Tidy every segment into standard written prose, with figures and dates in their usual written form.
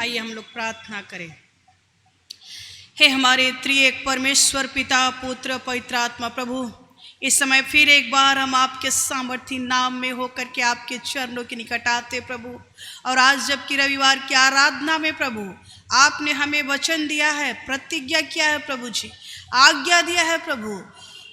आइए हम लोग प्रार्थना करें। हे हमारे त्रिएक परमेश्वर पिता पुत्र पवित्र आत्मा प्रभु, इस समय फिर एक बार हम आपके सामर्थी नाम में होकर के आपके चरणों के निकट आते प्रभु। और आज जबकि रविवार की आराधना में प्रभु आपने हमें वचन दिया है, प्रतिज्ञा किया है प्रभु जी, आज्ञा दिया है प्रभु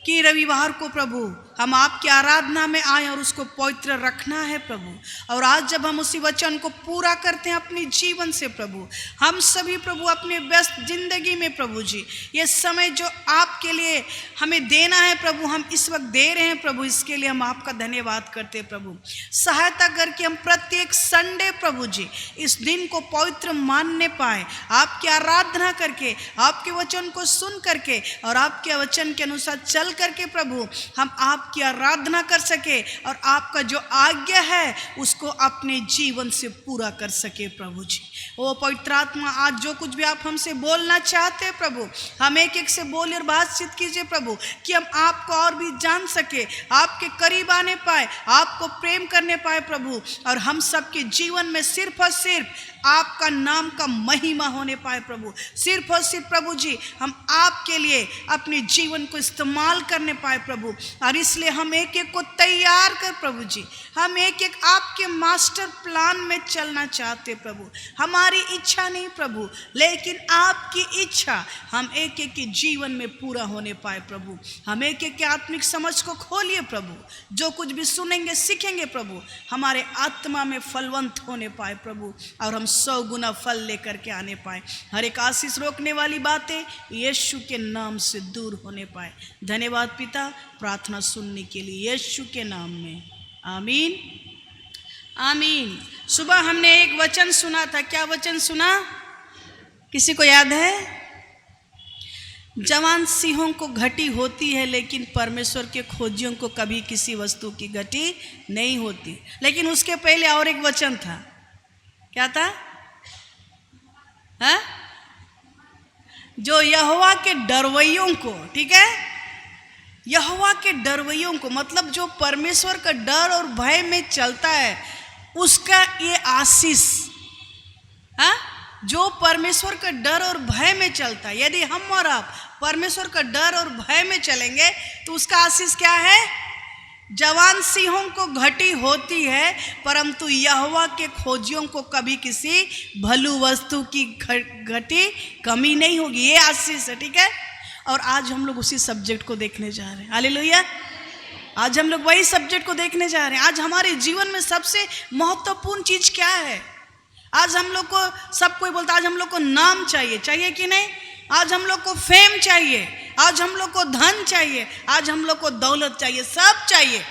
कि रविवार को प्रभु हम आपकी आराधना में आए और उसको पवित्र रखना है प्रभु। और आज जब हम उसी वचन को पूरा करते हैं अपने जीवन से प्रभु, हम सभी प्रभु अपने व्यस्त जिंदगी में प्रभु जी ये समय जो आपके लिए हमें देना है प्रभु, हम इस वक्त दे रहे हैं प्रभु, इसके लिए हम आपका धन्यवाद करते हैं प्रभु। सहायता करके हम प्रत्येक संडे प्रभु जी इस दिन को पवित्र मानने पाए, आपकी आराधना करके, आपके वचन को सुन करके और आपके वचन के अनुसार चल करके प्रभु हम आपकी आराधना कर सके और आपका जो आज्ञा है उसको अपने जीवन से पूरा कर सके प्रभु जी। ओ पवित्र आत्मा, आज जो कुछ भी आप हमसे बोलना चाहते हैं प्रभु, हम एक एक से बोलिए और बातचीत कीजिए प्रभु कि हम आपको और भी जान सके, आपके करीब आने पाए, आपको प्रेम करने पाए प्रभु, और हम सबके जीवन में सिर्फ और सिर्फ आपका नाम का महिमा होने पाए प्रभु। सिर्फ और सिर्फ प्रभु जी हम आपके लिए अपने जीवन को इस्तेमाल करने पाए प्रभु। और इसलिए हम एक एक को तैयार कर प्रभु जी, हम एक एक आपके मास्टर प्लान में चलना चाहते प्रभु। हमारी इच्छा नहीं प्रभु, लेकिन आपकी इच्छा हम एक एक के जीवन में पूरा होने पाए प्रभु। हम एक एक के आत्मिक समझ को खोलिए प्रभु, जो कुछ भी सुनेंगे सीखेंगे प्रभु हमारे आत्मा में फलवंत होने पाए प्रभु, और हम 100 गुना फल लेकर के आने पाए। हर एक आशीष रोकने वाली बातें यीशु के नाम से दूर होने पाए। धन्यवाद पिता, प्रार्थना सुनने के लिए यीशु के नाम में, आमीन आमीन। सुबह हमने एक वचन सुना था, क्या वचन सुना, किसी को याद है? जवान सिंहों को घटी होती है लेकिन परमेश्वर के खोजियों को कभी किसी वस्तु की घटी नहीं होती। लेकिन उसके पहले और एक वचन था, क्या था? हा? जो यहोवा के डरवैयों को, ठीक है, यहोवा के डरवैयों को मतलब जो परमेश्वर का डर और भय में चलता है उसका ये आशीष, हाँ, जो परमेश्वर का डर और भय में चलता है, यदि हम और आप परमेश्वर का डर और भय में चलेंगे तो उसका आशीष क्या है? जवान सिंहों को घटी होती है परंतु यहोवा के खोजियों को कभी किसी भलू वस्तु की घटी कमी नहीं होगी, ये आशीष है, ठीक है। और आज हम लोग उसी सब्जेक्ट को देखने जा रहे हैं, हालेलुया। आज हम लोग वही सब्जेक्ट को देखने जा रहे हैं। आज हमारे जीवन में सबसे महत्वपूर्ण चीज क्या है? आज हम लोग को, सब कोई बोलता है आज हम लोग को नाम चाहिए, चाहिए कि नहीं? आज हम लोग को फेम चाहिए, आज हम लोग को धन चाहिए, आज हम लोग को दौलत चाहिए, सब चाहिए।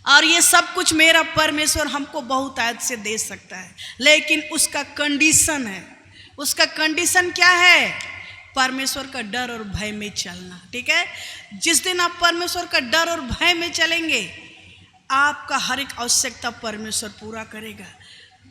और ये सब कुछ मेरा परमेश्वर हमको बहुत आयत से दे सकता है, लेकिन उसका कंडीशन है। उसका कंडीशन क्या है? परमेश्वर का डर और भय में चलना, ठीक है। जिस दिन आप परमेश्वर का डर और भय में चलेंगे आपका हर एक आवश्यकता परमेश्वर पूरा करेगा।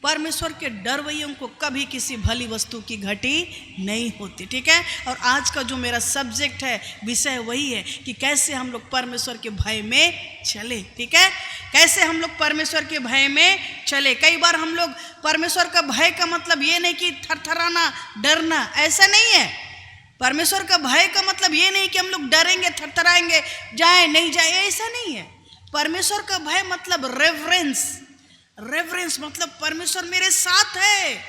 परमेश्वर के डरवैयों को कभी किसी भली वस्तु की घटी नहीं होती, ठीक है। और आज का जो मेरा सब्जेक्ट है, विषय वही है कि कैसे हम लोग परमेश्वर के भय में चले, ठीक है, कैसे हम लोग परमेश्वर के भय में चले। कई बार हम लोग परमेश्वर का भय का मतलब ये नहीं कि थरथराना, डरना, ऐसा नहीं है। परमेश्वर का भय का मतलब ये नहीं कि हम लोग डरेंगे, थरथराएंगे, जाए नहीं जाए, ऐसा नहीं है। परमेश्वर का भय मतलब रेवरेंस, रेवरेंस मतलब परमेश्वर मेरे साथ है,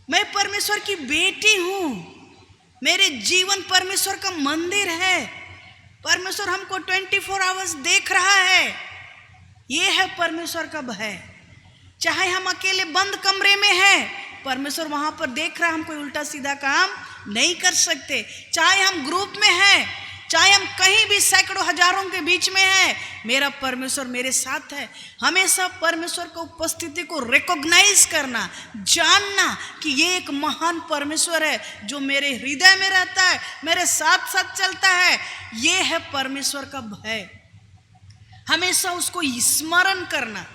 मैं परमेश्वर की बेटी हूं, मेरे जीवन परमेश्वर का मंदिर है, परमेश्वर हमको 24 आवर्स देख रहा है। ये है परमेश्वर का भय। चाहे हम अकेले बंद कमरे में हैं, परमेश्वर वहां पर देख रहा है, हम कोई उल्टा सीधा काम नहीं कर सकते। चाहे हम ग्रुप में हैं, चाहे हम कहीं भी सैकड़ों हजारों के बीच में हैं, मेरा परमेश्वर मेरे साथ है। हमेशा परमेश्वर की उपस्थिति को रिकॉग्नाइज करना, जानना कि ये एक महान परमेश्वर है जो मेरे हृदय में रहता है, मेरे साथ साथ चलता है, ये है परमेश्वर का भय। हमेशा उसको स्मरण करना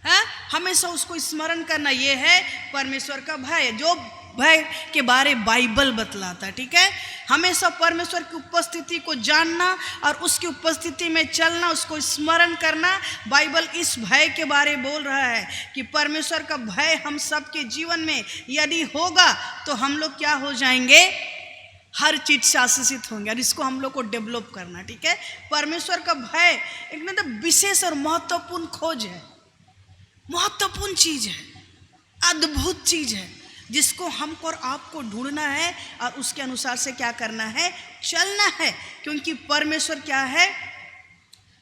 है, हमेशा उसको स्मरण करना, ये है परमेश्वर का भय। जो भय के बारे बाइबल बतलाता है, ठीक है। हमेशा परमेश्वर की उपस्थिति को जानना और उसकी उपस्थिति में चलना, उसको स्मरण करना। बाइबल इस भय के बारे बोल रहा है कि परमेश्वर का भय हम सबके जीवन में यदि होगा तो हम लोग क्या हो जाएंगे, हर चीज से आशीषित होंगे। और इसको हम लोग को डेवलप करना, ठीक है। परमेश्वर का भय एक मतलब विशेष और महत्वपूर्ण खोज है, महत्वपूर्ण चीज है, अद्भुत चीज है, जिसको हमको और आपको ढूंढना है और उसके अनुसार से क्या करना है, चलना है। क्योंकि परमेश्वर क्या है,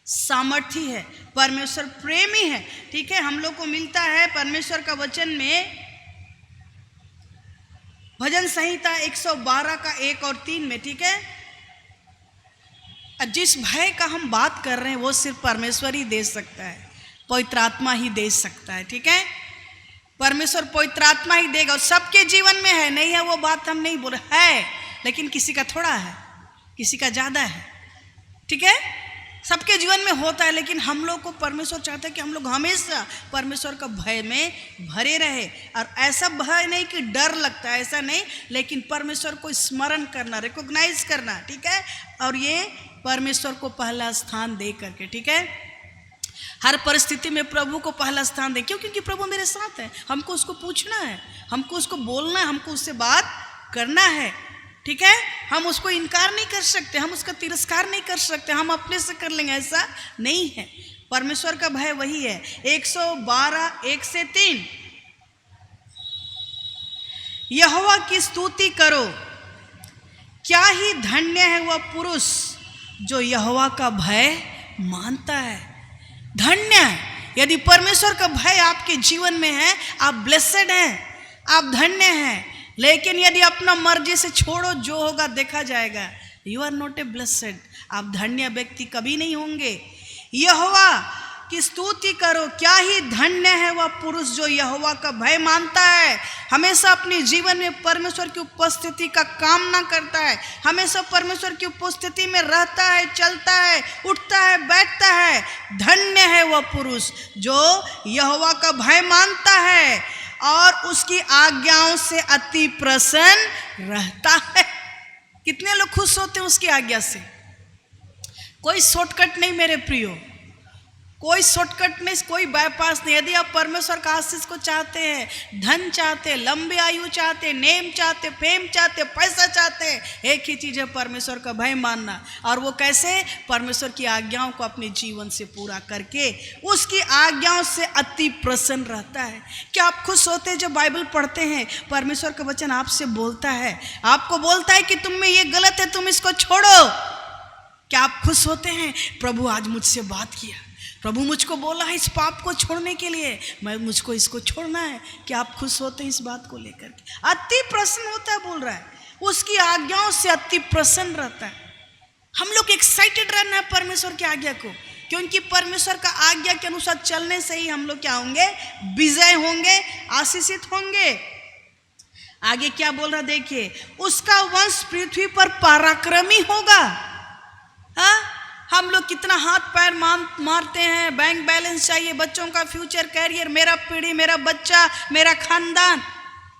सामर्थी है, परमेश्वर प्रेमी है, ठीक है। हम लोग को मिलता है परमेश्वर का वचन में भजन संहिता 112 का 1 और 3 में, ठीक है। जिस भय का हम बात कर रहे हैं वो सिर्फ परमेश्वर ही दे सकता है, पवित्र आत्मा ही दे सकता है, ठीक है। परमेश्वर पवित्र आत्मा ही देगा और सबके जीवन में है, नहीं है वो बात हम नहीं बोल रहे, है लेकिन किसी का थोड़ा है, किसी का ज़्यादा है, ठीक है। सबके जीवन में होता है, लेकिन हम लोग को परमेश्वर चाहता है कि हम लोग हमेशा परमेश्वर का भय में भरे रहे। और ऐसा भय नहीं कि डर लगता है, ऐसा नहीं, लेकिन परमेश्वर को स्मरण करना, रिकॉग्नाइज करना, ठीक है। और ये परमेश्वर को पहला स्थान दे करके, ठीक है। हर परिस्थिति में प्रभु को पहला स्थान दें। क्यों? क्योंकि प्रभु मेरे साथ है, हमको उसको पूछना है, हमको उसको बोलना है, हमको उससे बात करना है, ठीक है। हम उसको इनकार नहीं कर सकते, हम उसका तिरस्कार नहीं कर सकते, हम अपने से कर लेंगे, ऐसा नहीं है। परमेश्वर का भय वही है। 112 1 से 3, यहोवा की स्तुति करो, क्या ही धन्य है वह पुरुष जो यहोवा का भय मानता है। धन्य है, यदि परमेश्वर का भय आपके जीवन में है, आप ब्लेसेड हैं, आप धन्य हैं। लेकिन यदि अपना मर्जी से छोड़ो, जो होगा देखा जाएगा, you are not a blessed, आप धन्य व्यक्ति कभी नहीं होंगे। यहोवा की स्तुति करो, क्या ही धन्य है वह पुरुष जो यहोवा का भय मानता है, हमेशा अपने जीवन में परमेश्वर की उपस्थिति का कामना करता है, हमेशा परमेश्वर की उपस्थिति में रहता है, चलता है, उठता है, बैठता है। धन्य है वह पुरुष जो यहोवा का भय मानता है और उसकी आज्ञाओं से अति प्रसन्न रहता है। कितने लोग खुश होते हैं उसकी आज्ञा से। कोई शॉर्टकट नहीं मेरे प्रियो, कोई शॉर्टकट नहीं, कोई बाईपास नहीं। यदि आप परमेश्वर का आशीष को चाहते हैं, धन चाहते हैं, लंबी आयु चाहते हैं, नेम चाहते, फेम चाहते, पैसा चाहते हैं, एक ही चीज़ है, परमेश्वर का भय मानना। और वो कैसे? परमेश्वर की आज्ञाओं को अपने जीवन से पूरा करके उसकी आज्ञाओं से अति प्रसन्न रहता है। क्या आप खुश होते हैं जब बाइबल पढ़ते हैं, परमेश्वर का वचन आपसे बोलता है, आपको बोलता है कि तुम में ये गलत है, तुम इसको छोड़ो? क्या आप खुश होते हैं? प्रभु आज मुझसे बात किया, प्रभु मुझको बोला है इस पाप को छोड़ने के लिए, मुझको इसको छोड़ना है। क्या आप खुश होते हैं इस बात को लेकर के? अति प्रसन्न होता है, बोल रहा है, उसकी आज्ञाओं से अति प्रसन्न रहता है। हम लोग एक्साइटेड रहना है परमेश्वर की आज्ञा को, क्योंकि परमेश्वर का आज्ञा के अनुसार चलने से ही हम लोग क्या होंगे? विजय होंगे, आशीषित होंगे। आगे क्या बोल रहा देखिए, उसका वंश पृथ्वी पर पराक्रमी होगा। हाँ, हम लोग कितना हाथ पैर मारते हैं, बैंक बैलेंस चाहिए, बच्चों का फ्यूचर, कैरियर, मेरा पीढ़ी, मेरा बच्चा, मेरा खानदान।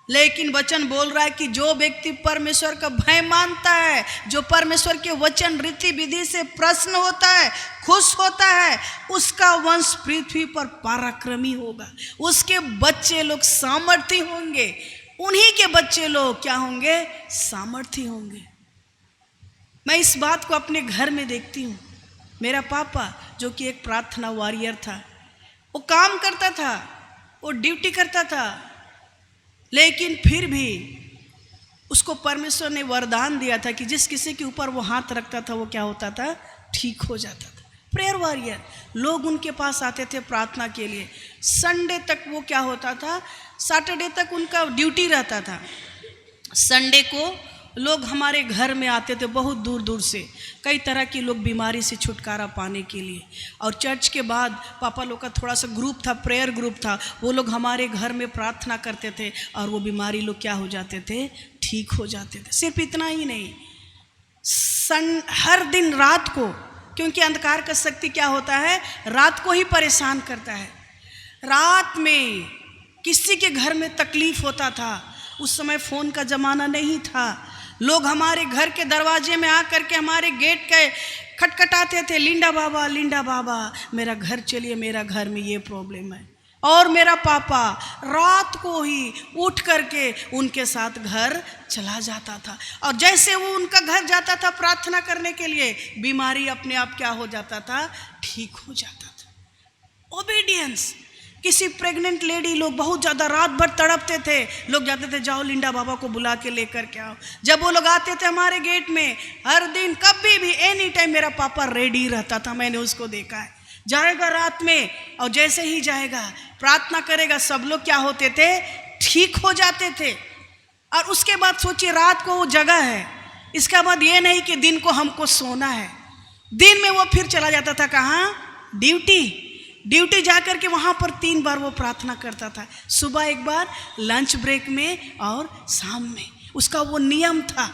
लेकिन वचन बोल रहा है कि जो व्यक्ति परमेश्वर का भय मानता है, जो परमेश्वर के वचन रीति विधि से प्रसन्न होता है, खुश होता है, उसका वंश पृथ्वी पर पराक्रमी होगा। उसके बच्चे लोग सामर्थी होंगे, उन्हीं के बच्चे लोग क्या होंगे? सामर्थी होंगे। मैं इस बात को अपने घर में देखती हूँ। मेरा पापा जो कि एक प्रार्थना वॉरियर था, वो काम करता था, वो ड्यूटी करता था, लेकिन फिर भी उसको परमेश्वर ने वरदान दिया था कि जिस किसी के ऊपर वो हाथ रखता था वो क्या होता था? ठीक हो जाता था। प्रेयर वॉरियर, लोग उनके पास आते थे प्रार्थना के लिए। संडे तक वो क्या होता था? सैटरडे तक उनका ड्यूटी रहता था। संडे को लोग हमारे घर में आते थे बहुत दूर दूर से, कई तरह की लोग बीमारी से छुटकारा पाने के लिए। और चर्च के बाद पापा लोग का थोड़ा सा ग्रुप था, प्रेयर ग्रुप था, वो लोग हमारे घर में प्रार्थना करते थे और वो बीमारी लोग क्या हो जाते थे? ठीक हो जाते थे। सिर्फ इतना ही नहीं, हर दिन रात को, क्योंकि अंधकार का शक्ति क्या होता है? रात को ही परेशान करता है। रात में किसी के घर में तकलीफ होता था उस समय फ़ोन का ज़माना नहीं था। लोग हमारे घर के दरवाजे में आकर के हमारे गेट के खटखटाते थे, लिंडा बाबा मेरा घर चलिए, मेरा घर में ये प्रॉब्लम है। और मेरा पापा रात को ही उठ करके उनके साथ घर चला जाता था, और जैसे वो उनका घर जाता था प्रार्थना करने के लिए, बीमारी अपने आप क्या हो जाता था, ठीक हो जाता था। ओबीडियंस। किसी प्रेग्नेंट लेडी लोग बहुत ज़्यादा रात भर तड़पते थे, लोग जाते थे जाओ लिंडा बाबा को बुला के लेकर के आओ। जब वो लोग आते थे हमारे गेट में, हर दिन कभी भी एनी टाइम मेरा पापा रेडी रहता था, मैंने उसको देखा है। जाएगा रात में, और जैसे ही जाएगा प्रार्थना करेगा, सब लोग क्या होते थे, ठीक हो जाते थे। और उसके बाद सोचिए, रात को वो जगह है, इसका बाद ये नहीं कि दिन को हमको सोना है। दिन में वो फिर चला जाता था कहाँ, ड्यूटी जाकर के वहाँ पर 3 बार वो प्रार्थना करता था, सुबह एक बार, लंच ब्रेक में और शाम में। उसका वो नियम था,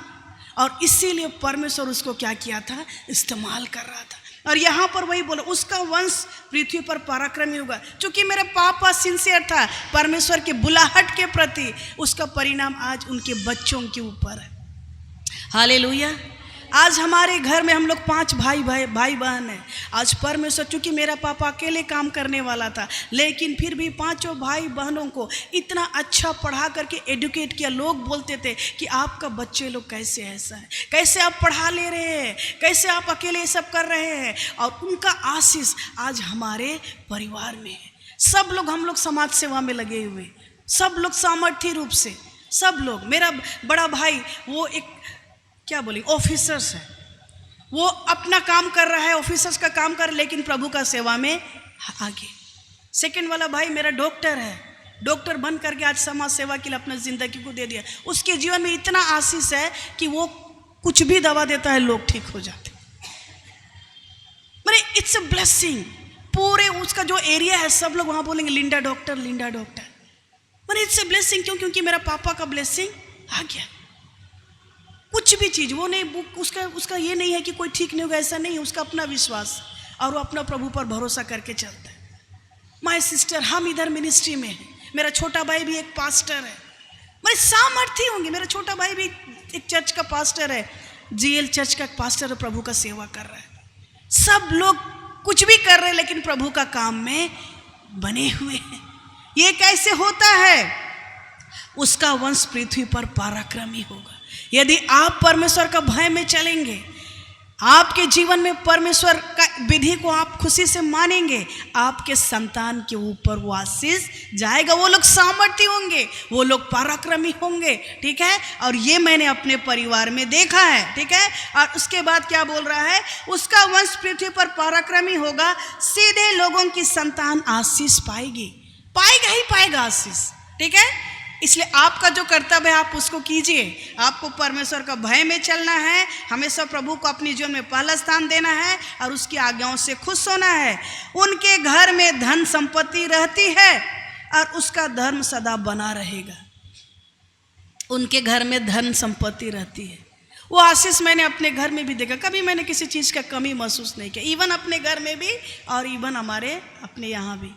और इसीलिए परमेश्वर उसको क्या किया था, इस्तेमाल कर रहा था। और यहाँ पर वही बोला, उसका वंश पृथ्वी पर पराक्रमी होगा। क्योंकि मेरा पापा सिंसियर था परमेश्वर के बुलाहट के प्रति, उसका परिणाम आज उनके बच्चों के ऊपर है। हालेलुया। आज हमारे घर में हम लोग 5 भाई बहन हैं। आज परमेश्वर, चूँकि मेरा पापा अकेले काम करने वाला था, लेकिन फिर भी 5 भाई बहनों को इतना अच्छा पढ़ा करके एडुकेट किया। लोग बोलते थे कि आपका बच्चे लोग कैसे ऐसा है, कैसे आप पढ़ा ले रहे हैं, कैसे आप अकेले ये सब कर रहे हैं। और उनका आशीष आज हमारे परिवार में है। सब लोग, हम लोग समाज सेवा में लगे हुए, सब लोग सामर्थ्य रूप से, सब लोग। मेरा बड़ा भाई वो एक क्या बोलेंगे, ऑफिसर्स है, वो अपना काम कर रहा है, ऑफिसर्स का काम कर, लेकिन प्रभु का सेवा में आगे। सेकंड वाला भाई मेरा डॉक्टर है, डॉक्टर बन करके आज समाज सेवा के लिए अपना जिंदगी को दे दिया। उसके जीवन में इतना आशीष है कि वो कुछ भी दवा देता है, लोग ठीक हो जाते। मैंने इट्स अ ब्लेसिंग। पूरे उसका जो एरिया है, सब लोग वहां बोलेंगे लिंडा डॉक्टर। मैंने इट्स अ ब्लेसिंग। क्यों? क्योंकि मेरा पापा का ब्लेसिंग आ गया। कुछ भी चीज़ वो नहीं, उसका ये नहीं है कि कोई ठीक नहीं होगा, ऐसा नहीं है। उसका अपना विश्वास, और वो अपना प्रभु पर भरोसा करके चलता है। माय सिस्टर, हम इधर मिनिस्ट्री में हैं। मेरा छोटा भाई भी एक पास्टर है। मेरे सामर्थ्य होंगे। मेरा छोटा भाई भी एक चर्च का पास्टर है, जीएल चर्च का पास्टर है, प्रभु का सेवा कर रहा है। सब लोग कुछ भी कर रहे हैं, लेकिन प्रभु का काम में बने हुए हैं। ये कैसे होता है? उसका वंश पृथ्वी पर पराक्रमी होगा। यदि आप परमेश्वर का भय में चलेंगे, आपके जीवन में परमेश्वर का विधि को आप खुशी से मानेंगे, आपके संतान के ऊपर वो आशीष जाएगा। वो लोग सामर्थ्य होंगे, वो लोग पराक्रमी होंगे। ठीक है। और ये मैंने अपने परिवार में देखा है। ठीक है। और उसके बाद क्या बोल रहा है? उसका वंश पृथ्वी पर पराक्रमी होगा, सीधे लोगों की संतान आशीष पाएगी। पाएगा ही पाएगा आशीष। ठीक है। इसलिए आपका जो कर्तव्य है आप उसको कीजिए। आपको परमेश्वर का भय में चलना है, हमेशा प्रभु को अपने जीवन में पहला स्थान देना है, और उसकी आज्ञाओं से खुश होना है। उनके घर में धन संपत्ति रहती है, और उसका धर्म सदा बना रहेगा। उनके घर में धन संपत्ति रहती है। वो आशीष मैंने अपने घर में भी देखा। कभी मैंने किसी चीज़ का कमी महसूस नहीं किया, इवन अपने घर में भी और इवन हमारे अपने यहाँ भी।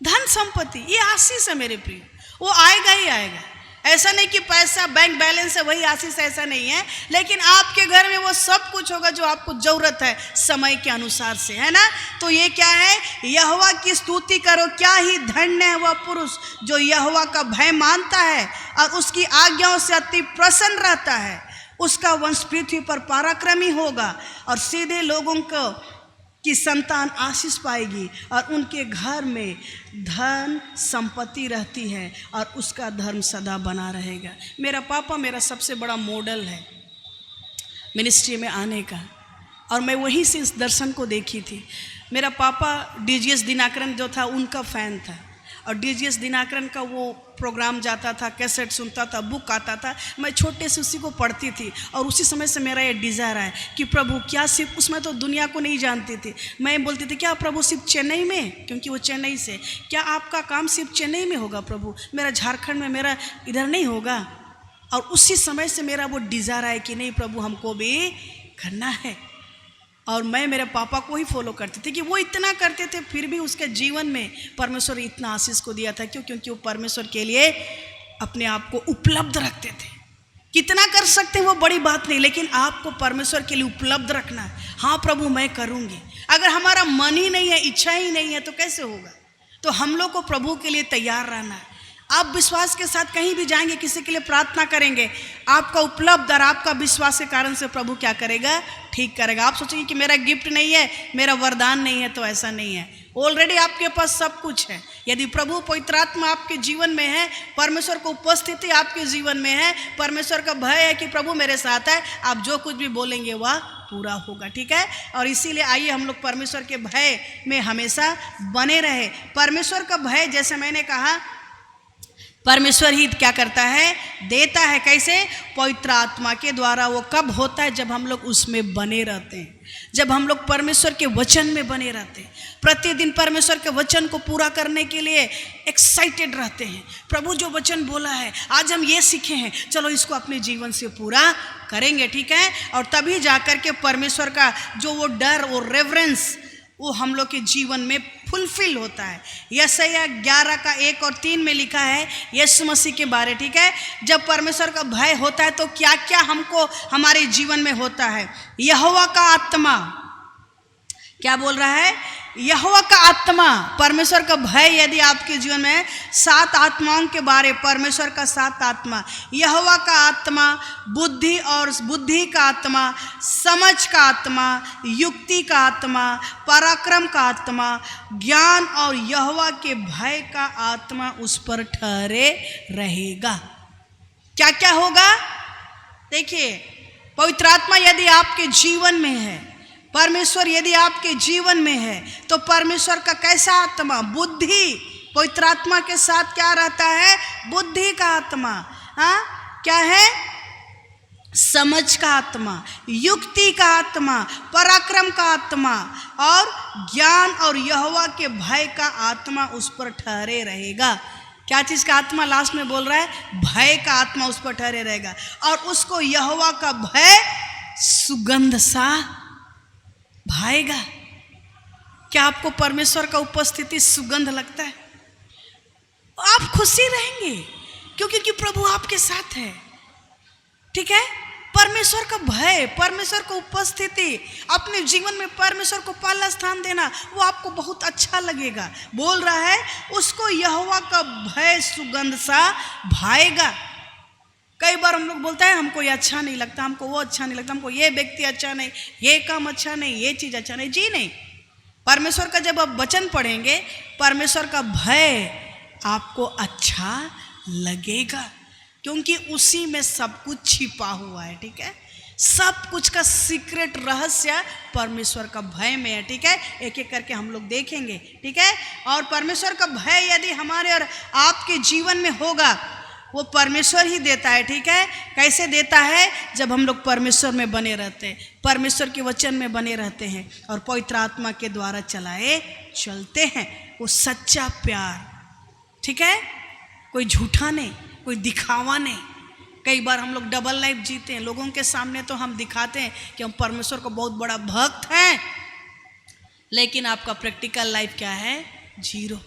धन संपत्ति ये आशीष है मेरे प्रिय, वो आएगा ही आएगा। ऐसा नहीं कि पैसा बैंक बैलेंस है वही आशीष, ऐसा नहीं है। लेकिन आपके घर में वो सब कुछ होगा जो आपको जरूरत है समय के अनुसार से, है ना। तो ये क्या है? यहोवा की स्तुति करो, क्या ही धन्य है वह पुरुष जो यहोवा का भय मानता है और उसकी आज्ञाओं से अति प्रसन्न रहता है। उसका वंश पृथ्वी पर पराक्रमी होगा, और सीधे लोगों को की संतान आशीष पाएगी, और उनके घर में धन संपत्ति रहती है, और उसका धर्म सदा बना रहेगा। मेरा पापा मेरा सबसे बड़ा मॉडल है मिनिस्ट्री में आने का, और मैं वहीं से इस दर्शन को देखी थी। मेरा पापा डीजीएस दिनाकरन जो था उनका फ़ैन था, और डीजीएस दिनाकरन का वो प्रोग्राम जाता था, कैसेट सुनता था, बुक आता था। मैं छोटे से उसी को पढ़ती थी, और उसी समय से मेरा ये डिज़ायर है कि प्रभु क्या सिर्फ, उसमें तो दुनिया को नहीं जानती थी। मैं बोलती थी क्या प्रभु सिर्फ चेन्नई में, क्योंकि वो चेन्नई से, क्या आपका काम सिर्फ चेन्नई में होगा प्रभु, मेरा झारखंड में, मेरा इधर नहीं होगा? और उसी समय से मेरा वो डिज़ायर है कि नहीं प्रभु हमको भी करना है। और मैं मेरे पापा को ही फॉलो करती थी कि वो इतना करते थे, फिर भी उसके जीवन में परमेश्वर इतना आशीष को दिया था। क्यों? क्योंकि वो परमेश्वर के लिए अपने आप को उपलब्ध रखते थे। कितना कर सकते हैं वो बड़ी बात नहीं, लेकिन आपको परमेश्वर के लिए उपलब्ध रखना है। हाँ प्रभु मैं करूँगी। अगर हमारा मन ही नहीं है, इच्छा ही नहीं है तो कैसे होगा? तो हम लोग को प्रभु के लिए तैयार रहना है। आप विश्वास के साथ कहीं भी जाएंगे, किसी के लिए प्रार्थना करेंगे, आपका उपलब्ध और आपका विश्वास के कारण से प्रभु क्या करेगा? ठीक करेगा। आप सोचेंगे कि मेरा गिफ्ट नहीं है, मेरा वरदान नहीं है, तो ऐसा नहीं है। ऑलरेडी आपके पास सब कुछ है। यदि प्रभु पवित्र आत्मा आपके जीवन में है, परमेश्वर को उपस्थिति आपके जीवन में है, परमेश्वर का भय है कि प्रभु मेरे साथ है, आप जो कुछ भी बोलेंगे वह पूरा होगा। ठीक है। और इसीलिए आइए हम लोग परमेश्वर के भय में हमेशा बने रहे। परमेश्वर का भय, जैसे मैंने कहा, परमेश्वर ही क्या करता है? देता है। कैसे? पवित्र आत्मा के द्वारा। वो कब होता है? जब हम लोग उसमें बने रहते हैं, जब हम लोग परमेश्वर के वचन में बने रहते हैं, प्रतिदिन परमेश्वर के वचन को पूरा करने के लिए एक्साइटेड रहते हैं। प्रभु जो वचन बोला है, आज हम ये सीखे हैं, चलो इसको अपने जीवन से पूरा करेंगे। ठीक है। और तभी जाकर के परमेश्वर का जो वो डर, वो रेवरेंस, वो हम लोग के जीवन में फुलफिल होता है। यशायाह 11 का 1 और 3 में लिखा है यीशु मसीह के बारे। ठीक है। जब परमेश्वर का भय होता है तो क्या क्या हमको हमारे जीवन में होता है? यहोवा का आत्मा, क्या बोल रहा है? यहोवा का आत्मा, परमेश्वर का भय यदि आपके जीवन में है, 7 आत्माओं के बारे, परमेश्वर का 7 आत्मा, यहोवा का आत्मा, बुद्धि और बुद्धि का आत्मा, समझ का आत्मा, युक्ति का आत्मा, पराक्रम का आत्मा, ज्ञान और यहोवा के भय का आत्मा उस पर ठहरे रहेगा। क्या क्या होगा? देखिए, पवित्र आत्मा यदि आपके जीवन में है, परमेश्वर यदि आपके जीवन में है, तो परमेश्वर का कैसा आत्मा? बुद्धि। पवित्र आत्मा के साथ क्या रहता है? बुद्धि का आत्मा। हाँ, क्या है? समझ का आत्मा, युक्ति का आत्मा, पराक्रम का आत्मा और ज्ञान और यहोवा के भय का आत्मा उस पर ठहरे रहेगा। क्या चीज का आत्मा लास्ट में बोल रहा है? भय का आत्मा उस पर ठहरे रहेगा। और उसको यहोवा का भय सुगंध सा भाएगा। क्या आपको परमेश्वर का उपस्थिति सुगंध लगता है? आप खुशी रहेंगे क्योंकि प्रभु आपके साथ है। ठीक है। परमेश्वर का भय, परमेश्वर को उपस्थिति, अपने जीवन में परमेश्वर को पहला स्थान देना, वो आपको बहुत अच्छा लगेगा। बोल रहा है उसको यहोवा का भय सुगंध सा भाएगा। कई बार हम लोग बोलते हैं हमको ये अच्छा नहीं लगता, हमको वो अच्छा नहीं लगता, हमको ये व्यक्ति अच्छा नहीं, ये काम अच्छा नहीं, ये चीज़ अच्छा नहीं। जी नहीं। परमेश्वर का जब आप वचन पढ़ेंगे, परमेश्वर का भय आपको अच्छा लगेगा, क्योंकि उसी में सब कुछ छिपा हुआ है। ठीक है। सब कुछ का सीक्रेट रहस्य परमेश्वर का भय में है। ठीक है। एक एक करके हम लोग देखेंगे। ठीक है। और परमेश्वर का भय यदि हमारे और आपके जीवन में होगा, वो परमेश्वर ही देता है। ठीक है। कैसे देता है? जब हम लोग परमेश्वर में बने रहते हैं, परमेश्वर के वचन में बने रहते हैं और पवित्र आत्मा के द्वारा चलाए चलते हैं। वो सच्चा प्यार। ठीक है। कोई झूठा नहीं, कोई दिखावा नहीं। कई बार हम लोग डबल लाइफ जीते हैं। लोगों के सामने तो हम दिखाते हैं कि हम परमेश्वर को बहुत बड़ा भक्त हैं, लेकिन आपका प्रैक्टिकल लाइफ क्या है? 0।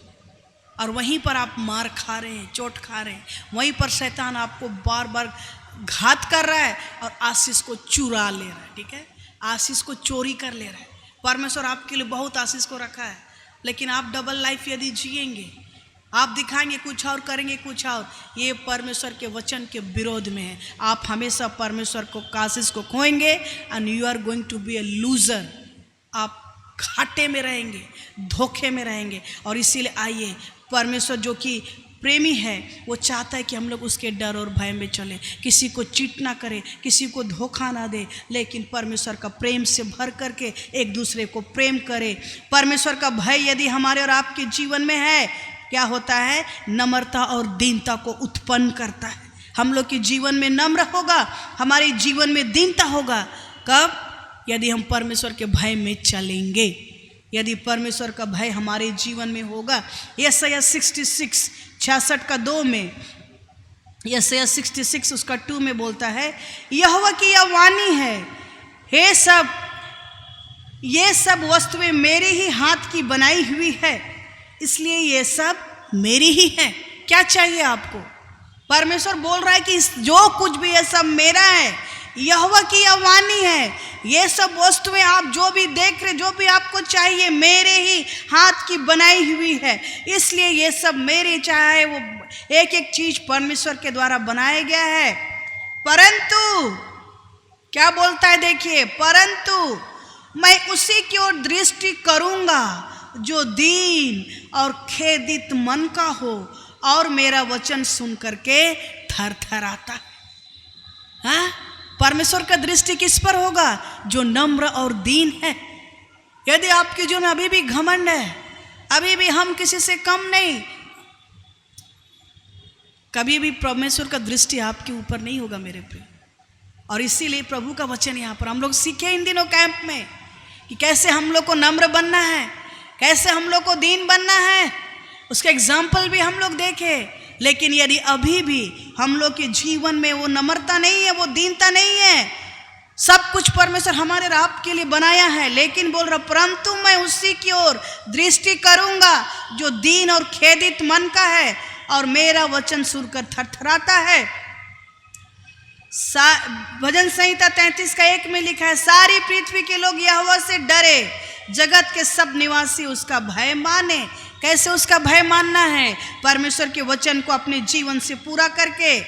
और वहीं पर आप मार खा रहे हैं, चोट खा रहे हैं। वहीं पर शैतान आपको बार बार घात कर रहा है और आशीष को चुरा ले रहा है। ठीक है। आशीष को चोरी कर ले रहा है। परमेश्वर आपके लिए बहुत आशीष को रखा है, लेकिन आप डबल लाइफ यदि जिएंगे, आप दिखाएंगे कुछ और, करेंगे कुछ और, ये परमेश्वर के वचन के विरोध में है। आप हमेशा परमेश्वर को आशीष को खोएंगे and you are going to be a loser. आप घाटे में रहेंगे, धोखे में रहेंगे। और इसीलिए आइए, परमेश्वर जो कि प्रेमी है, वो चाहता है कि हम लोग उसके डर और भय में चलें, किसी को चीट ना करें, किसी को धोखा ना दे, लेकिन परमेश्वर का प्रेम से भर करके एक दूसरे को प्रेम करें। परमेश्वर का भय यदि हमारे और आपके जीवन में है, क्या होता है? नम्रता और दीनता को उत्पन्न करता है। हम लोग के जीवन में नम्र होगा, हमारे जीवन में दीनता होगा। कब? यदि हम परमेश्वर के भय में चलेंगे, यदि परमेश्वर का भय हमारे जीवन में होगा। यशायाह 66 का 2 में, यशायाह 66 उसका 2 में बोलता है, यहोवा की यह वाणी है, ये सब वस्तुएं मेरे ही हाथ की बनाई हुई है, इसलिए ये सब मेरी ही है। क्या चाहिए आपको? परमेश्वर बोल रहा है कि जो कुछ भी है सब मेरा है, यहोवा की यह वाणी है। ये सब वस्तुएं आप जो भी देख रहे, जो भी आपको चाहिए, मेरे ही हाथ की बनाई हुई है, इसलिए ये सब मेरे, चाहे वो एक एक चीज परमेश्वर के द्वारा बनाया गया है। परंतु क्या बोलता है देखिए, परंतु मैं उसी की ओर दृष्टि करूंगा जो दीन और खेदित मन का हो और मेरा वचन सुन करके थरथराता है। हाँ? परमेश्वर का दृष्टि किस पर होगा? जो नम्र और दीन है। यदि आपके जीवन में अभी भी घमंड है, अभी भी हम किसी से कम नहीं, कभी भी परमेश्वर का दृष्टि आपके ऊपर नहीं होगा मेरे प्रिय। और इसीलिए प्रभु का वचन यहाँ पर हम लोग सीखे इन दिनों कैंप में कि कैसे हम लोग को नम्र बनना है, कैसे हम लोग को दीन बनना है। उसका एग्जाम्पल भी हम लोग देखे। लेकिन यदि अभी भी हम लोग के जीवन में वो नम्रता नहीं है, वो दीनता नहीं है, सब कुछ परमेश्वर हमारे आप के लिए बनाया है, लेकिन बोल रहा परंतु मैं उसी की ओर दृष्टि करूंगा जो दीन और खेदित मन का है और मेरा वचन सुनकर थरथराता है। भजन संहिता 33:1 में लिखा है, सारी पृथ्वी के लोग यहोवा से डरे, जगत के सब निवासी उसका भय माने। कैसे उसका भय मानना है? परमेश्वर के वचन को अपने जीवन से पूरा करके।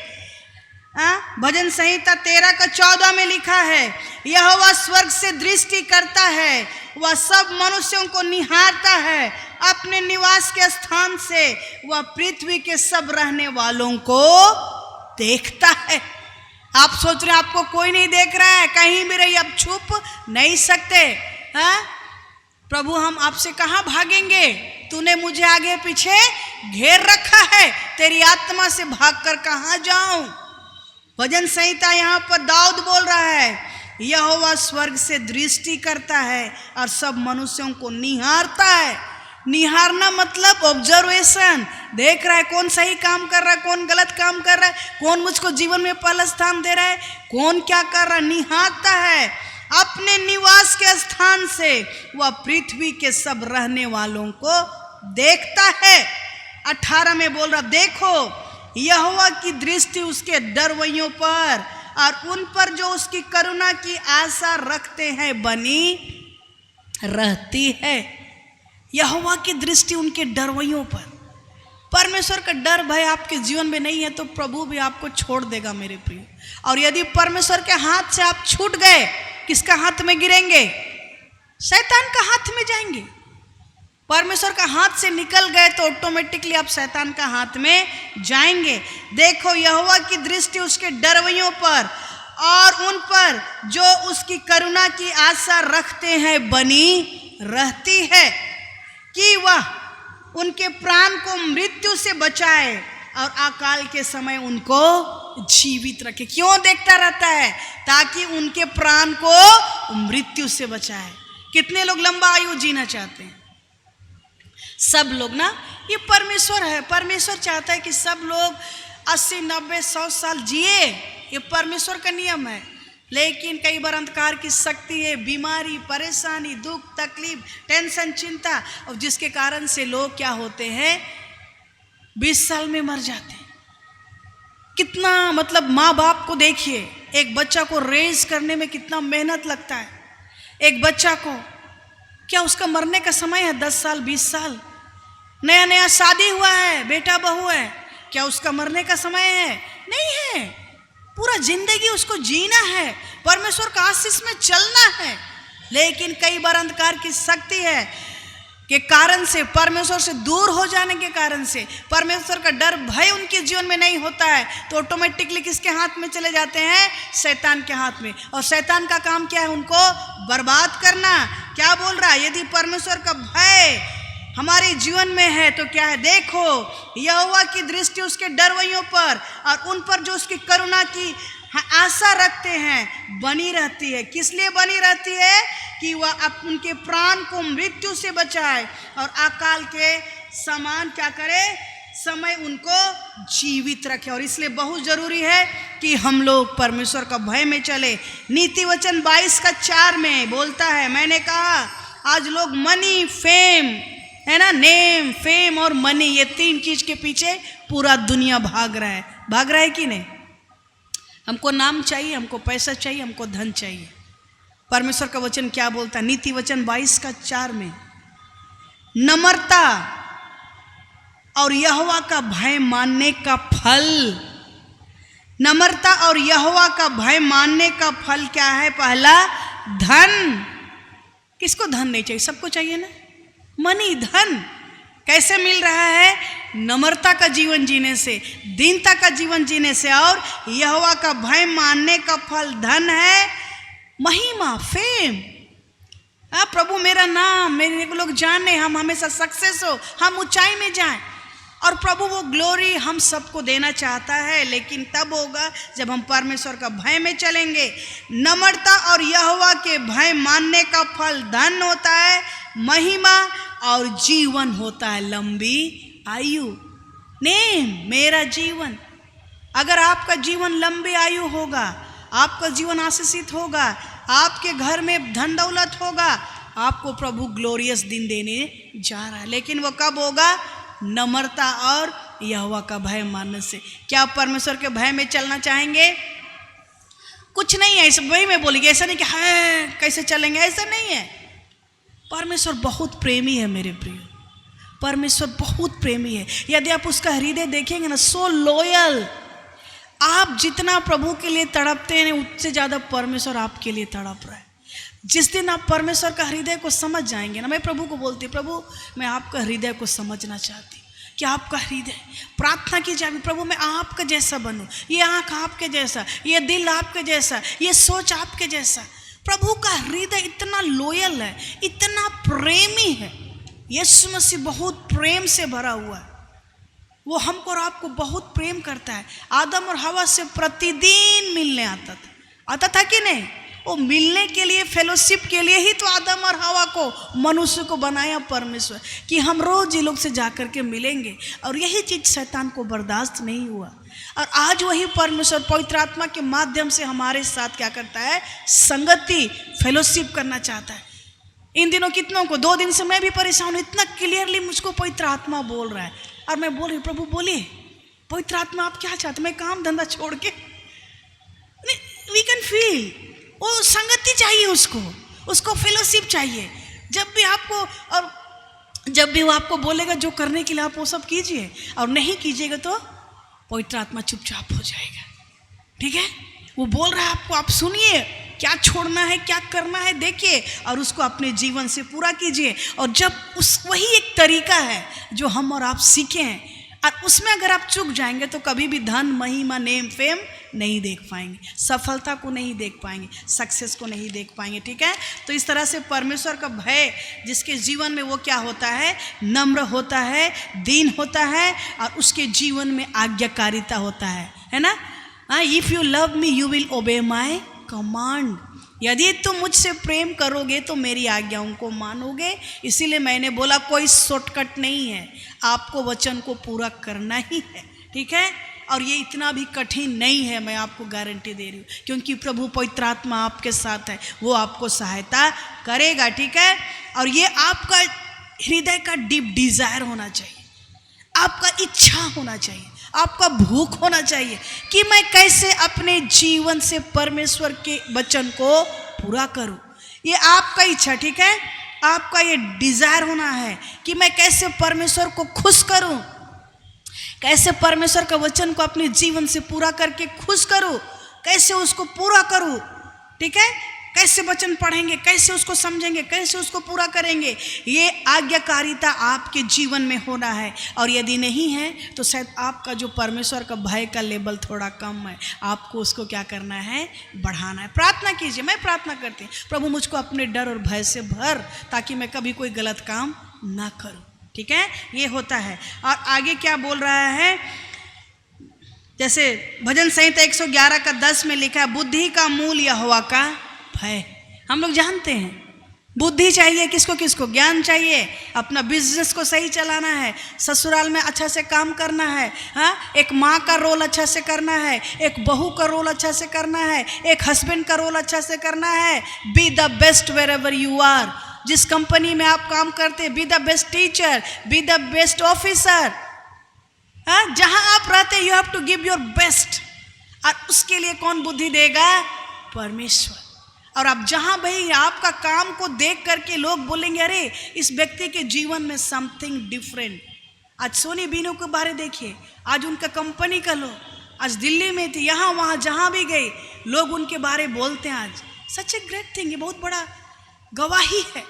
भजन संहिता 13:14 में लिखा है, यहोवा स्वर्ग से दृष्टि करता है, वह सब मनुष्यों को निहारता है, अपने निवास के स्थान से वह पृथ्वी के सब रहने वालों को देखता है। आप सोच रहे हैं आपको कोई नहीं देख रहा है, कहीं भी रही, अब छुप नहीं सकते। हाँ? प्रभु हम आपसे कहाँ भागेंगे? तूने मुझे आगे पीछे घेर रखा है, तेरी आत्मा से भागकर कहाँ जाऊं? भजन संहिता यहाँ पर दाऊद बोल रहा है, यहोवा स्वर्ग से दृष्टि करता है और सब मनुष्यों को निहारता है। निहारना मतलब ऑब्जर्वेशन, देख रहा है कौन सही काम कर रहा है, कौन गलत काम कर रहा है, कौन मुझको जीवन में पहला स्थान दे रहा है, कौन क्या कर रहा है। निहारता है, अपने निवास के स्थान से वह पृथ्वी के सब रहने वालों को देखता है। 18 में बोल रहा, देखो यहोवा की दृष्टि उसके डरवैयों पर और उन पर जो उसकी करुणा की आशा रखते हैं बनी रहती है। यहोवा की दृष्टि उनके डरवैयों पर। परमेश्वर का डर भय आपके जीवन में नहीं है तो प्रभु भी आपको छोड़ देगा मेरे प्रिय। और यदि परमेश्वर के हाथ से आप छूट गए, किसका हाथ में गिरेंगे? शैतान का हाथ में जाएंगे। परमेश्वर का हाथ से निकल गए तो ऑटोमेटिकली आप शैतान का हाथ में जाएंगे। देखो यहोवा की दृष्टि उसके डरवैयों पर और उन पर जो उसकी करुणा की आशा रखते हैं बनी रहती है, कि वह उनके प्राण को मृत्यु से बचाए और अकाल के समय उनको जीवित रखे। क्यों देखता रहता है? ताकि उनके प्राण को मृत्यु से बचाए। कितने लोग लंबा आयु जीना चाहते हैं? सब लोग ना, ये परमेश्वर है। परमेश्वर चाहता है कि सब लोग 80, 90, 100 साल जिए, ये परमेश्वर का नियम है। लेकिन कई बार अंधकार की शक्ति है, बीमारी, परेशानी, दुख, तकलीफ, टेंशन, चिंता, और जिसके कारण से लोग क्या होते हैं, 20 साल में मर जाते हैं। कितना मतलब माँ बाप को देखिए, एक बच्चा को रेज करने में कितना मेहनत लगता है। एक बच्चा को क्या उसका मरने का समय है 10 साल, 20 साल? नया नया शादी हुआ है, बेटा बहू है, क्या उसका मरने का समय है? नहीं है। पूरा जिंदगी उसको जीना है, परमेश्वर का आशीष में चलना है। लेकिन कई बार अंधकार की शक्ति है के कारण से, परमेश्वर से दूर हो जाने के कारण से, परमेश्वर का डर भय उनके जीवन में नहीं होता है तो ऑटोमेटिकली किसके हाथ में चले जाते हैं? शैतान के हाथ में। और शैतान का काम क्या है? उनको बर्बाद करना। क्या बोल रहा है? यदि परमेश्वर का भय हमारे जीवन में है तो क्या है? देखो यहोवा की दृष्टि उसके डरवैयों पर और उन पर जो उसकी करुणा की आशा रखते हैं बनी रहती है। किस लिए बनी रहती है? कि वह उनके प्राण को मृत्यु से बचाए और अकाल के समान क्या करे? समय उनको जीवित रखे। और इसलिए बहुत जरूरी है कि हम लोग परमेश्वर का भय में चले। नीति वचन 22:4 में बोलता है, मैंने कहा आज लोग मनी, फेम, है ना, नेम, फेम और मनी, ये 3 चीज के पीछे पूरा दुनिया भाग रहा है। भाग रहा है कि नहीं? हमको नाम चाहिए, हमको पैसा चाहिए, हमको धन चाहिए। परमेश्वर का वचन क्या बोलता है? नीति वचन 22:4 में, नम्रता और यहोवा का भय मानने का फल। नम्रता और यहोवा का भय मानने का फल क्या है? पहला, धन। किसको धन नहीं चाहिए? सबको चाहिए ना, मनी, धन। कैसे मिल रहा है? नम्रता का जीवन जीने से, दीनता का जीवन जीने से। और यहोवा का भय मानने का फल धन है, महिमा, फेम। हाँ, प्रभु मेरा नाम, मेरे को लोग जाने, हम हमेशा सक्सेस हो, हम ऊंचाई में जाएं। और प्रभु वो ग्लोरी हम सबको देना चाहता है, लेकिन तब होगा जब हम परमेश्वर का भय में चलेंगे। नम्रता और यहोवा के भय मानने का फल धन होता है, महिमा और जीवन होता है, लंबी आयु। नेम, मेरा जीवन। अगर आपका जीवन लंबी आयु होगा, आपका जीवन आशीषित होगा, आपके घर में धन दौलत होगा, आपको प्रभु ग्लोरियस दिन देने जा रहा है। लेकिन वो कब होगा? नम्रता और यहोवा का भय मानने से। क्या आप परमेश्वर के भय में चलना चाहेंगे? कुछ नहीं है, इस वही में बोलेंगे, ऐसा नहीं कि है कैसे चलेंगे, ऐसा नहीं है। परमेश्वर बहुत प्रेमी है मेरे प्रिय, परमेश्वर बहुत प्रेमी है। यदि आप उसका हृदय देखेंगे ना, सो लॉयल। आप जितना प्रभु के लिए तड़पते हैं, उससे ज़्यादा परमेश्वर आपके लिए तड़प रहा है। जिस दिन आप परमेश्वर का हृदय को समझ जाएंगे ना, मैं प्रभु को बोलती हूँ, प्रभु मैं आपका हृदय को समझना चाहती हूँ कि आपका हृदय, प्रार्थना की जाए, प्रभु मैं आपका जैसा बनूँ, ये आँख आपके जैसा, ये दिल आपके जैसा, ये सोच आपके जैसा। प्रभु का हृदय इतना लॉयल है, इतना प्रेमी है। यीशु मसीह बहुत प्रेम से भरा हुआ है, वो हमको और आपको बहुत प्रेम करता है। आदम और हवा से प्रतिदिन मिलने आता था कि नहीं? वो मिलने के लिए, फेलोशिप के लिए ही तो आदम और हवा को, मनुष्य को बनाया परमेश्वर, कि हम रोज ये लोग से जाकर के मिलेंगे। और यही चीज शैतान को बर्दाश्त नहीं हुआ। और आज वही परमेश्वर पवित्र आत्मा के माध्यम से हमारे साथ क्या करता है? संगति, फेलोशिप करना चाहता है। इन दिनों कितनों को, 2 दिन से मैं भी परेशान हूँ, इतना क्लियरली मुझको पवित्र आत्मा बोल रहा है। और मैं बोल रही, प्रभु बोलिए, पवित्र आत्मा आप क्या चाहते? मैं काम धंधा छोड़ के, वी कैन फील, वो संगति चाहिए, उसको फेलोशिप चाहिए। जब भी आपको, और जब भी वो आपको बोलेगा जो करने के लिए, आप वो सब कीजिए, और नहीं कीजिएगा तो पवित्र आत्मा चुपचाप हो जाएगा। ठीक है? वो बोल रहा है आपको, आप सुनिए, क्या छोड़ना है, क्या करना है, देखिए, और उसको अपने जीवन से पूरा कीजिए। और जब वही एक तरीका है जो हम और आप सीखे हैं, और उसमें अगर आप चूक जाएंगे तो कभी भी धन, महिमा, नेम, फेम नहीं देख पाएंगे, सफलता को नहीं देख पाएंगे, सक्सेस को नहीं देख पाएंगे। ठीक है? तो इस तरह से परमेश्वर का भय जिसके जीवन में, वो क्या होता है? नम्र होता है, दीन होता है, और उसके जीवन में आज्ञाकारिता होता है ना? If you love me you will obey my command. यदि तुम मुझसे प्रेम करोगे तो मेरी आज्ञाओं को मानोगे। इसीलिए मैंने बोला कोई शॉर्टकट नहीं है, आपको वचन को पूरा करना ही है। ठीक है? और ये इतना भी कठिन नहीं है, मैं आपको गारंटी दे रही हूँ, क्योंकि प्रभु पवित्र आत्मा आपके साथ है, वो आपको सहायता करेगा। ठीक है? और ये आपका हृदय का डीप डिजायर होना चाहिए, आपका इच्छा होना चाहिए, आपका भूख होना चाहिए कि मैं कैसे अपने जीवन से परमेश्वर के वचन को पूरा करूं। ये आपका इच्छा, ठीक है? आपका ये डिजायर होना है कि मैं कैसे परमेश्वर को खुश करूं, कैसे परमेश्वर का वचन को अपने जीवन से पूरा करके खुश करूं, कैसे उसको पूरा करूं। ठीक है? कैसे वचन पढ़ेंगे, कैसे उसको समझेंगे, कैसे उसको पूरा करेंगे, ये आज्ञाकारिता आपके जीवन में होना है। और यदि नहीं है तो शायद आपका जो परमेश्वर का भय का लेवल थोड़ा कम है, आपको उसको क्या करना है? बढ़ाना है। प्रार्थना कीजिए, मैं प्रार्थना करती हूँ, प्रभु मुझको अपने डर और भय से भर, ताकि मैं कभी कोई गलत काम ना करूँ। ठीक है? ये होता है। और आगे क्या बोल रहा है? जैसे भजन संहिता 111:10 में लिखा है, बुद्धि का मूल यहोवा का भय। हम लोग जानते हैं बुद्धि चाहिए किसको किसको? ज्ञान चाहिए, अपना बिजनेस को सही चलाना है, ससुराल में अच्छा से काम करना है, हाँ, एक माँ का रोल अच्छा से करना है, एक बहू का रोल अच्छा से करना है, एक हस्बैंड का रोल अच्छा से करना है। Be the best wherever you are. जिस कंपनी में आप काम करते, be the best teacher, be the best officer. हाँ, जहां आप रहते you have to give your best. और उसके लिए कौन बुद्धि देगा? परमेश्वर। और अब जहां भाई आपका काम को देख करके लोग बोलेंगे अरे इस व्यक्ति के जीवन में समथिंग डिफरेंट। आज सोनी बीनू के बारे देखिए, आज उनका कंपनी का लोग, आज दिल्ली में थे, यहाँ वहाँ जहाँ भी गए लोग उनके बारे बोलते हैं। आज सच ए ग्रेट थिंग, ये बहुत बड़ा गवाही है।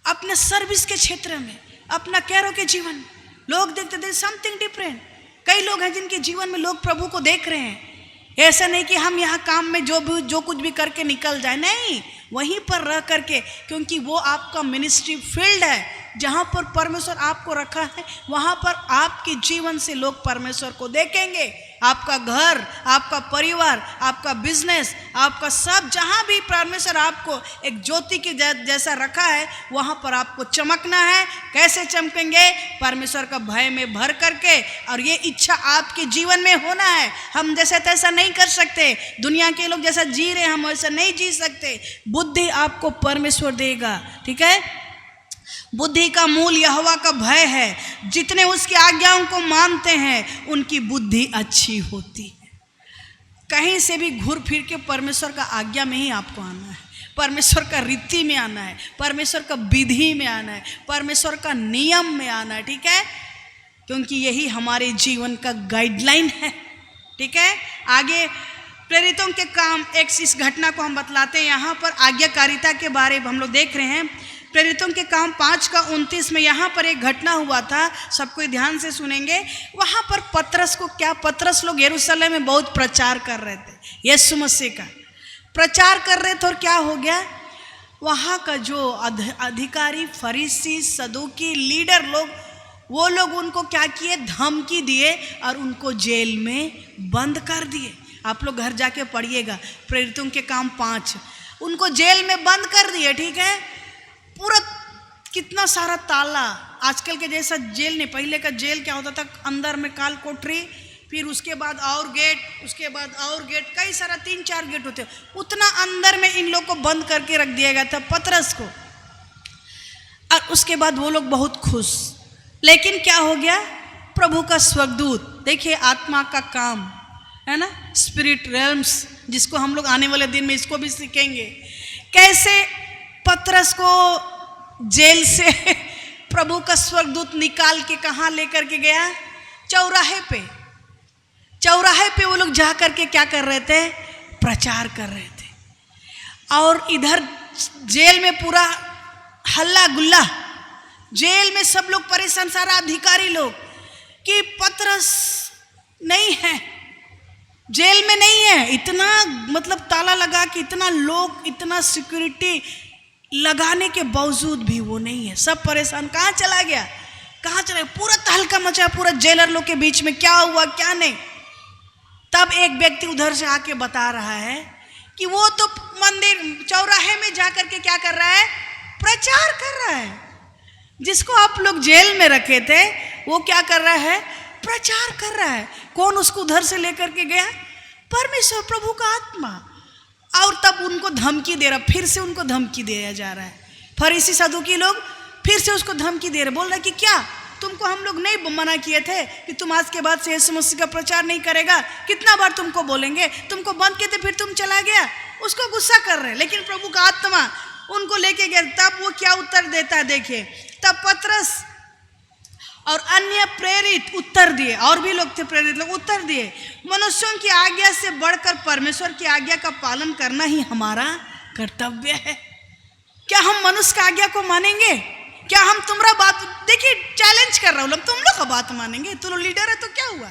अपने सर्विस के क्षेत्र में, अपना कैरों के जीवन में लोग देखते थे समथिंग डिफरेंट। कई लोग हैं जिनके जीवन में लोग प्रभु को देख रहे हैं। ऐसा नहीं कि हम यहाँ काम में जो कुछ भी करके निकल जाए, नहीं, वहीं पर रह करके, क्योंकि वो आपका मिनिस्ट्री फील्ड है जहाँ पर परमेश्वर आपको रखा है। वहाँ पर आपके जीवन से लोग परमेश्वर को देखेंगे। आपका घर, आपका परिवार, आपका बिजनेस, आपका सब, जहाँ भी परमेश्वर आपको एक ज्योति के जैसा रखा है वहाँ पर आपको चमकना है। कैसे चमकेंगे? परमेश्वर का भय में भर करके। और ये इच्छा आपके जीवन में होना है। हम जैसा तैसा नहीं कर सकते, दुनिया के लोग जैसा जी रहे हैं हम वैसा नहीं जी सकते। बुद्धि आपको परमेश्वर देगा, ठीक है। बुद्धि का मूल यहोवा का भय है। जितने उसकी आज्ञाओं को मानते हैं उनकी बुद्धि अच्छी होती है। कहीं से भी घूर फिर के परमेश्वर का आज्ञा में ही आपको आना है, परमेश्वर का रीति में आना है, परमेश्वर का विधि में आना है, परमेश्वर का नियम में आना है, ठीक है, क्योंकि यही हमारे जीवन का गाइडलाइन है, ठीक है। आगे प्रेरितों के काम, एक इस घटना को हम बतलाते हैं। यहाँ पर आज्ञाकारिता के बारे में हम लोग देख रहे हैं। प्रेरितों के काम 5:29 में यहाँ पर एक घटना हुआ था, सबको ध्यान से सुनेंगे। वहाँ पर पतरस को क्या, पतरस लोग यरूशलेम में बहुत प्रचार कर रहे थे, यीशु मसीह का प्रचार कर रहे थे। और क्या हो गया, वहाँ का जो अधिकारी, फरीसी, सदूकी, लीडर लोग, वो लोग उनको क्या किए, धमकी दिए और उनको जेल में बंद कर दिए। आप लोग घर जाके पढ़िएगा, प्रेरितों के काम 5। उनको जेल में बंद कर दिए, ठीक है। पूरा कितना सारा ताला, आजकल के जैसा जेल नहीं, पहले का जेल क्या होता था, अंदर में काल कोठरी, फिर उसके बाद और गेट, उसके बाद और गेट, कई सारा 3-4 गेट होते, उतना अंदर में इन लोग को बंद करके रख दिया गया था, पतरस को। और उसके बाद वो लोग बहुत खुश। लेकिन क्या हो गया, प्रभु का स्वर्गदूत, देखिए आत्मा का काम है ना, स्पिरिट रेल्म्स, जिसको हम लोग आने वाले दिन में इसको भी सीखेंगे। कैसे पतरस को जेल से प्रभु का स्वर्गदूत निकाल के कहाँ लेकर के गया, चौराहे पे। चौराहे पे वो लोग जा करके क्या कर रहे थे, प्रचार कर रहे थे। और इधर जेल में पूरा हल्ला गुल्ला, जेल में सब लोग परेशान, सारा अधिकारी लोग कि पतरस नहीं है, जेल में नहीं है। इतना मतलब ताला लगा के, इतना लोग, इतना सिक्योरिटी लगाने के बावजूद भी वो नहीं है। सब परेशान, कहाँ चला गया, कहाँ चला गया, पूरा तहलका मचा पूरा जेलर लोग के बीच में, क्या हुआ क्या नहीं। तब एक व्यक्ति उधर से आके बता रहा है कि वो तो मंदिर चौराहे में जाकर के क्या कर रहा है, प्रचार कर रहा है। जिसको आप लोग जेल में रखे थे वो क्या कर रहा है, प्रचार कर रहा है। कौन उसको उधर से लेकर के गया, परमेश्वर, प्रभु का आत्मा। और तब उनको धमकी दे रहा, फिर से उनको धमकी दिया जा रहा है। फरीसी सदूकी लोग फिर से उसको धमकी दे रहे, बोल रहे कि क्या तुमको हम लोग नहीं मना किए थे कि तुम आज के बाद से यीशु मसीह का प्रचार नहीं करेगा, कितना बार तुमको बोलेंगे, तुमको बंद किए थे फिर तुम चला गया। उसको गुस्सा कर रहे हैं। लेकिन प्रभु का आत्मा उनको लेके गया। तब वो क्या उत्तर देता है, देखिए। तब पतरस और अन्य प्रेरित उत्तर दिए, और भी लोग थे प्रेरित लोग, उत्तर दिए, मनुष्यों की आज्ञा से बढ़कर परमेश्वर की आज्ञा का पालन करना ही हमारा कर्तव्य है। क्या हम मनुष्य की आज्ञा को मानेंगे? क्या हम तुम्हारा बात, देखिए चैलेंज कर रहा हूं, तुम लोग का बात मानेंगे? तुम लोग लीडर है तो क्या हुआ,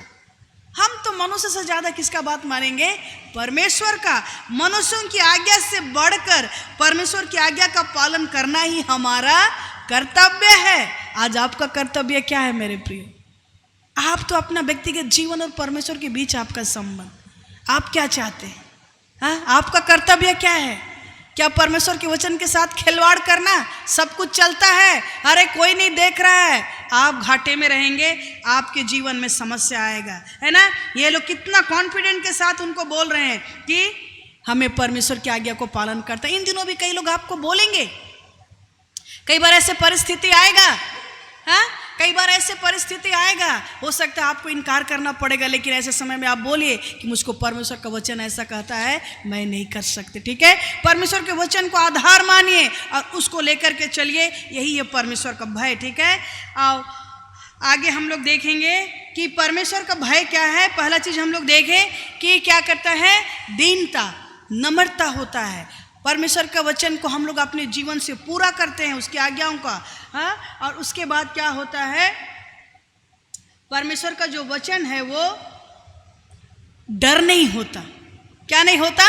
हम तो मनुष्य से ज्यादा किसका बात मानेंगे, परमेश्वर का। मनुष्यों की आज्ञा से बढ़कर परमेश्वर की आज्ञा का पालन करना ही हमारा कर्तव्य है। आज आपका कर्तव्य क्या है मेरे प्रिय? आप तो अपना व्यक्तिगत जीवन और परमेश्वर के बीच आपका संबंध, आप क्या चाहते हैं? हाँ, आपका कर्तव्य क्या है? क्या परमेश्वर के वचन के साथ खिलवाड़ करना? सब कुछ चलता है, अरे कोई नहीं देख रहा है, आप घाटे में रहेंगे, आपके जीवन में समस्या आएगा, है ना। ये लोग कितना कॉन्फिडेंट के साथ उनको बोल रहे हैं कि हमें परमेश्वर की आज्ञा को पालन करता है। इन दिनों भी कई लोग आपको बोलेंगे, कई बार ऐसे परिस्थिति आएगा, हाँ, कई बार ऐसे परिस्थिति आएगा, हो सकता है आपको इनकार करना पड़ेगा, लेकिन ऐसे समय में आप बोलिए कि मुझको परमेश्वर का वचन ऐसा कहता है, मैं नहीं कर सकते। ठीक है, परमेश्वर के वचन को आधार मानिए और उसको लेकर के चलिए, यही है परमेश्वर का भय। ठीक है, आगे हम लोग देखेंगे कि परमेश्वर का भय क्या है। पहला चीज हम लोग देखें कि क्या करता है, दीनता, नम्रता होता है। परमेश्वर का वचन को हम लोग अपने जीवन से पूरा करते हैं, उसकी आज्ञाओं का। हाँ, और उसके बाद क्या होता है, परमेश्वर का जो वचन है वो डर नहीं होता। क्या नहीं होता,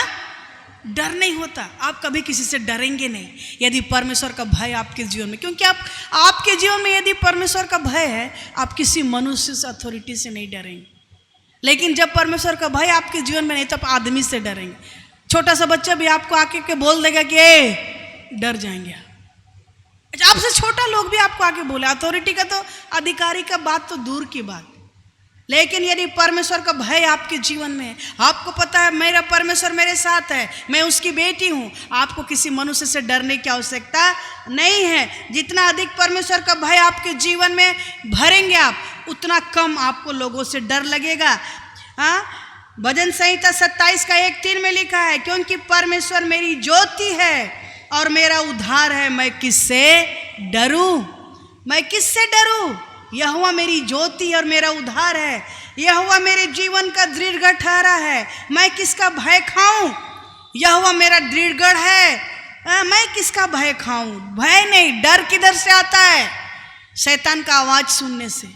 डर नहीं होता। आप कभी किसी से डरेंगे नहीं यदि परमेश्वर का भय आपके जीवन में, क्योंकि आपके जीवन में यदि परमेश्वर का भय है, आप किसी मनुष्य से, अथॉरिटी से नहीं डरेंगे। लेकिन जब परमेश्वर का भय आपके जीवन में नहीं, तब आदमी से डरेंगे। छोटा सा बच्चा भी आपको आके के बोल देगा कि डर जाएंगे। आपसे छोटा लोग भी आपको आके बोले, अथॉरिटी का तो, अधिकारी का बात तो दूर की बात। लेकिन यदि परमेश्वर का भय आपके जीवन में है, आपको पता है मेरा परमेश्वर मेरे साथ है, मैं उसकी बेटी हूं, आपको किसी मनुष्य से डरने की आवश्यकता नहीं है। जितना अधिक परमेश्वर का भय आपके जीवन में भरेंगे आप, उतना कम आपको लोगों से डर लगेगा। हाँ, भजन संहिता 27 का 1:3 में लिखा है, क्योंकि परमेश्वर मेरी ज्योति है और मेरा उद्धार है, मैं किससे डरूं, मैं किससे डरूं। यहोवा मेरी ज्योति और मेरा उद्धार है, यहोवा मेरे जीवन का दृढ़गढ़ ठहरा है, मैं किसका भय खाऊं। यहोवा मेरा दृढ़गढ़ है, मैं किसका भय खाऊं। भय नहीं, डर किधर से आता है, शैतान का आवाज सुनने से।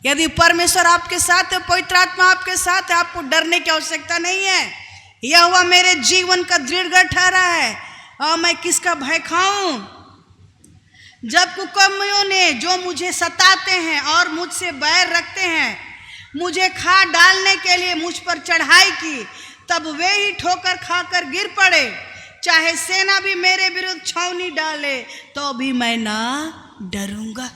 यदि परमेश्वर आपके साथ है, पवित्र आत्मा आपके साथ है, आपको डरने की आवश्यकता नहीं है। यहोवा मेरे जीवन का दृढ़गढ़ ठहरा है, और मैं किसका भय खाऊं। जब कुकर्मियों ने जो मुझे सताते हैं और मुझसे बैर रखते हैं, मुझे खा डालने के लिए मुझ पर चढ़ाई की, तब वे ही ठोकर खाकर गिर पड़े। चाहे सेना भी मेरे विरुद्ध छावनी डाले, तो भी मैं ना डरूंगा।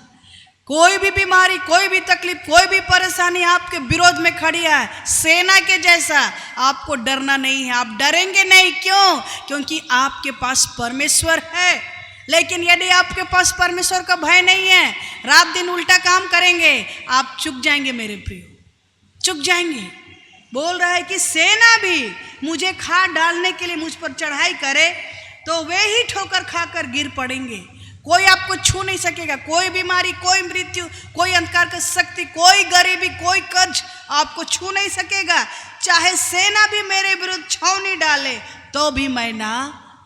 कोई भी बीमारी, कोई भी तकलीफ, कोई भी परेशानी आपके विरोध में खड़ी है, सेना के जैसा, आपको डरना नहीं है। आप डरेंगे नहीं, क्यों? क्योंकि आपके पास परमेश्वर है। लेकिन यदि आपके पास परमेश्वर का भय नहीं है, रात दिन उल्टा काम करेंगे, आप चुक जाएंगे मेरे प्रिय, चुक जाएंगे। बोल रहा है कि सेना भी मुझे खा डालने के लिए मुझ पर चढ़ाई करे, तो वे ही ठोकर खाकर गिर पड़ेंगे। कोई आपको छू नहीं सकेगा, कोई बीमारी, कोई मृत्यु, कोई अंधकार की शक्ति, कोई गरीबी, कोई कर्ज आपको छू नहीं सकेगा। चाहे सेना भी मेरे विरुद्ध छावनी डाले, तो भी मैं ना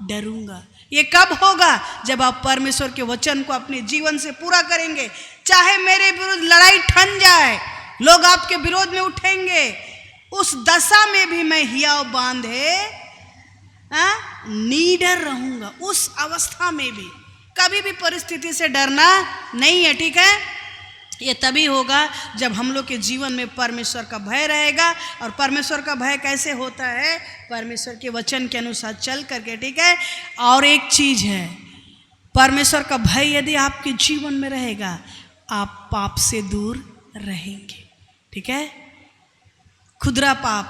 डरूंगा। ये कब होगा? जब आप परमेश्वर के वचन को अपने जीवन से पूरा करेंगे। चाहे मेरे विरुद्ध लड़ाई ठन जाए, लोग आपके विरोध में उठेंगे, उस दशा में भी मैं हियाव बांधे निडर रहूंगा। उस अवस्था में भी कभी भी परिस्थिति से डरना नहीं है। ठीक है, ये तभी होगा जब हम लोग के जीवन में परमेश्वर का भय रहेगा। और परमेश्वर का भय कैसे होता है? परमेश्वर के वचन के अनुसार चल करके। ठीक है, और एक चीज है, परमेश्वर का भय यदि आपके जीवन में रहेगा, आप पाप से दूर रहेंगे। ठीक है, खुदरा पाप,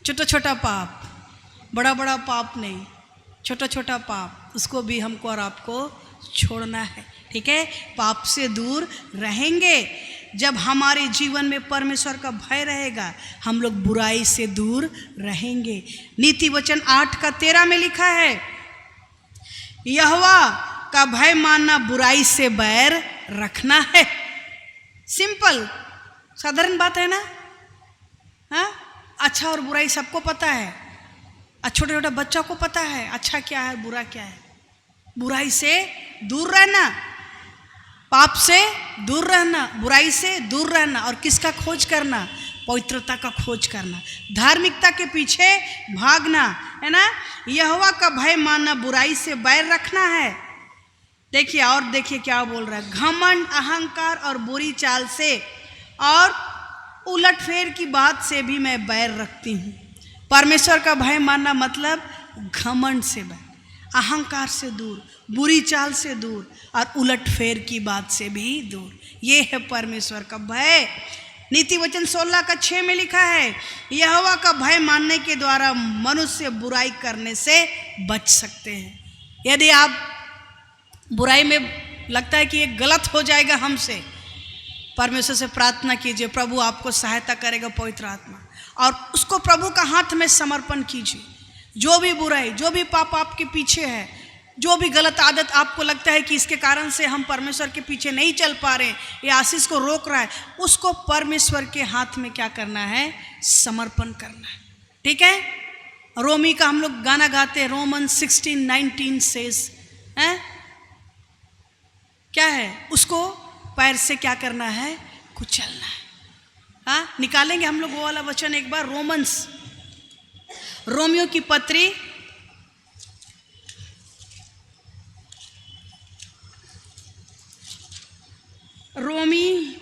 छोटा छोटा पाप, बड़ा बड़ा पाप नहीं, छोटा छोटा पाप, उसको भी हमको और आपको छोड़ना है। ठीक है, पाप से दूर रहेंगे। जब हमारे जीवन में परमेश्वर का भय रहेगा, हम लोग बुराई से दूर रहेंगे। नीति वचन 8:13 में लिखा है, यहोवा का भय मानना बुराई से बैर रखना है। सिंपल, साधारण बात है ना। हाँ, अच्छा और बुराई सबको पता है, छोटे छोटे बच्चों को पता है अच्छा क्या है, बुरा क्या है। बुराई से दूर रहना, पाप से दूर रहना, बुराई से दूर रहना, और किसका खोज करना? पवित्रता का खोज करना, धार्मिकता के पीछे भागना, है ना। यहोवा का भय मानना बुराई से बैर रखना है। देखिए, और देखिए क्या बोल रहा है, घमंड, अहंकार और बुरी चाल से और उलटफेर की बात से भी मैं बैर रखती हूँ। परमेश्वर का भय मानना मतलब घमंड से बैर, अहंकार से दूर, बुरी चाल से दूर, और उलटफेर की बात से भी दूर। ये है परमेश्वर का भय। नीति वचन 16:6 में लिखा है, यहोवा का भय मानने के द्वारा मनुष्य बुराई करने से बच सकते हैं। यदि आप बुराई में लगता है कि ये गलत हो जाएगा हमसे, परमेश्वर से प्रार्थना कीजिए, प्रभु आपको सहायता करेगा पवित्र आत्मा, और उसको प्रभु का हाथ में समर्पण कीजिए। जो भी बुराई, जो भी पाप आपके पीछे है, जो भी गलत आदत आपको लगता है कि इसके कारण से हम परमेश्वर के पीछे नहीं चल पा रहे, ये आशीष को रोक रहा है, उसको परमेश्वर के हाथ में क्या करना है? समर्पण करना है। ठीक है। रोमी का हम लोग गाना गाते हैं, रोमन 16:19 सेज है क्या है? उसको पैर से क्या करना है? कुचलना है। हाँ, निकालेंगे हम लोग वो वाला वचन एक बार, रोमियो की पत्री रोमी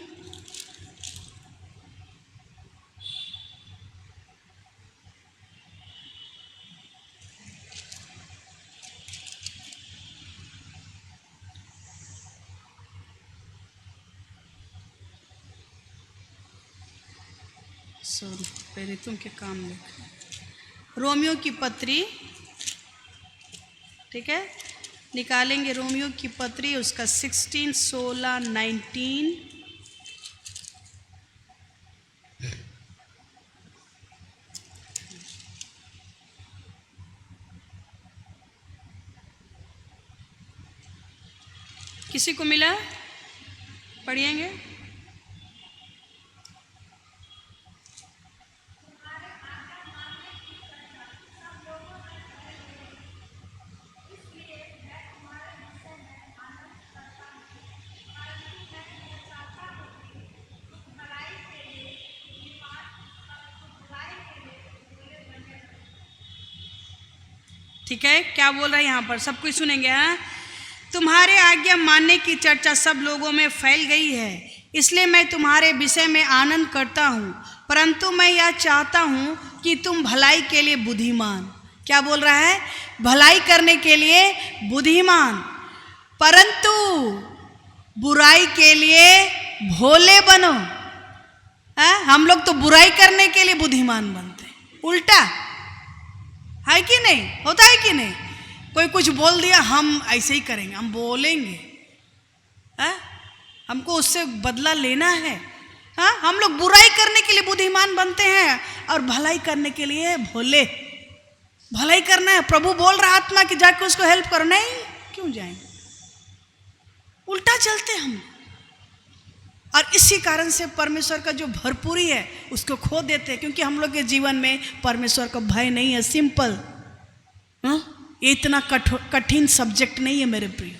सॉरी पहले तुम के काम में रोमियो की पत्री, ठीक है, निकालेंगे रोमियो की पत्री, उसका 16, 16, 19 किसी को मिला? पढ़िएंगे। ठीक है, क्या बोल रहा है यहाँ पर? सब कुछ सुनेंगे। हाँ, तुम्हारे आज्ञा मानने की चर्चा सब लोगों में फैल गई है, इसलिए मैं तुम्हारे विषय में आनंद करता हूँ, परंतु मैं यह चाहता हूँ कि तुम भलाई के लिए बुद्धिमान। क्या बोल रहा है? भलाई करने के लिए बुद्धिमान, परंतु बुराई के लिए भोले बनो। हम लोग तो बुराई करने के लिए बुद्धिमान बनते हैं, उल्टा है कि नहीं? होता है कि नहीं? कोई कुछ बोल दिया, हम ऐसे ही करेंगे, हम बोलेंगे, हमको उससे बदला लेना है। हाँ, हम लोग बुराई करने के लिए बुद्धिमान बनते हैं और भलाई करने के लिए भोले। भलाई करना है, प्रभु बोल रहा आत्मा कि जाके उसको हेल्प करो, नहीं क्यों जाएंगे? उल्टा चलते हम, और इसी कारण से परमेश्वर का जो भरपूरी है उसको खो देते हैं, क्योंकि हम लोग के जीवन में परमेश्वर का भय नहीं है। सिंपल, ये इतना कठिन सब्जेक्ट नहीं है मेरे प्रिय,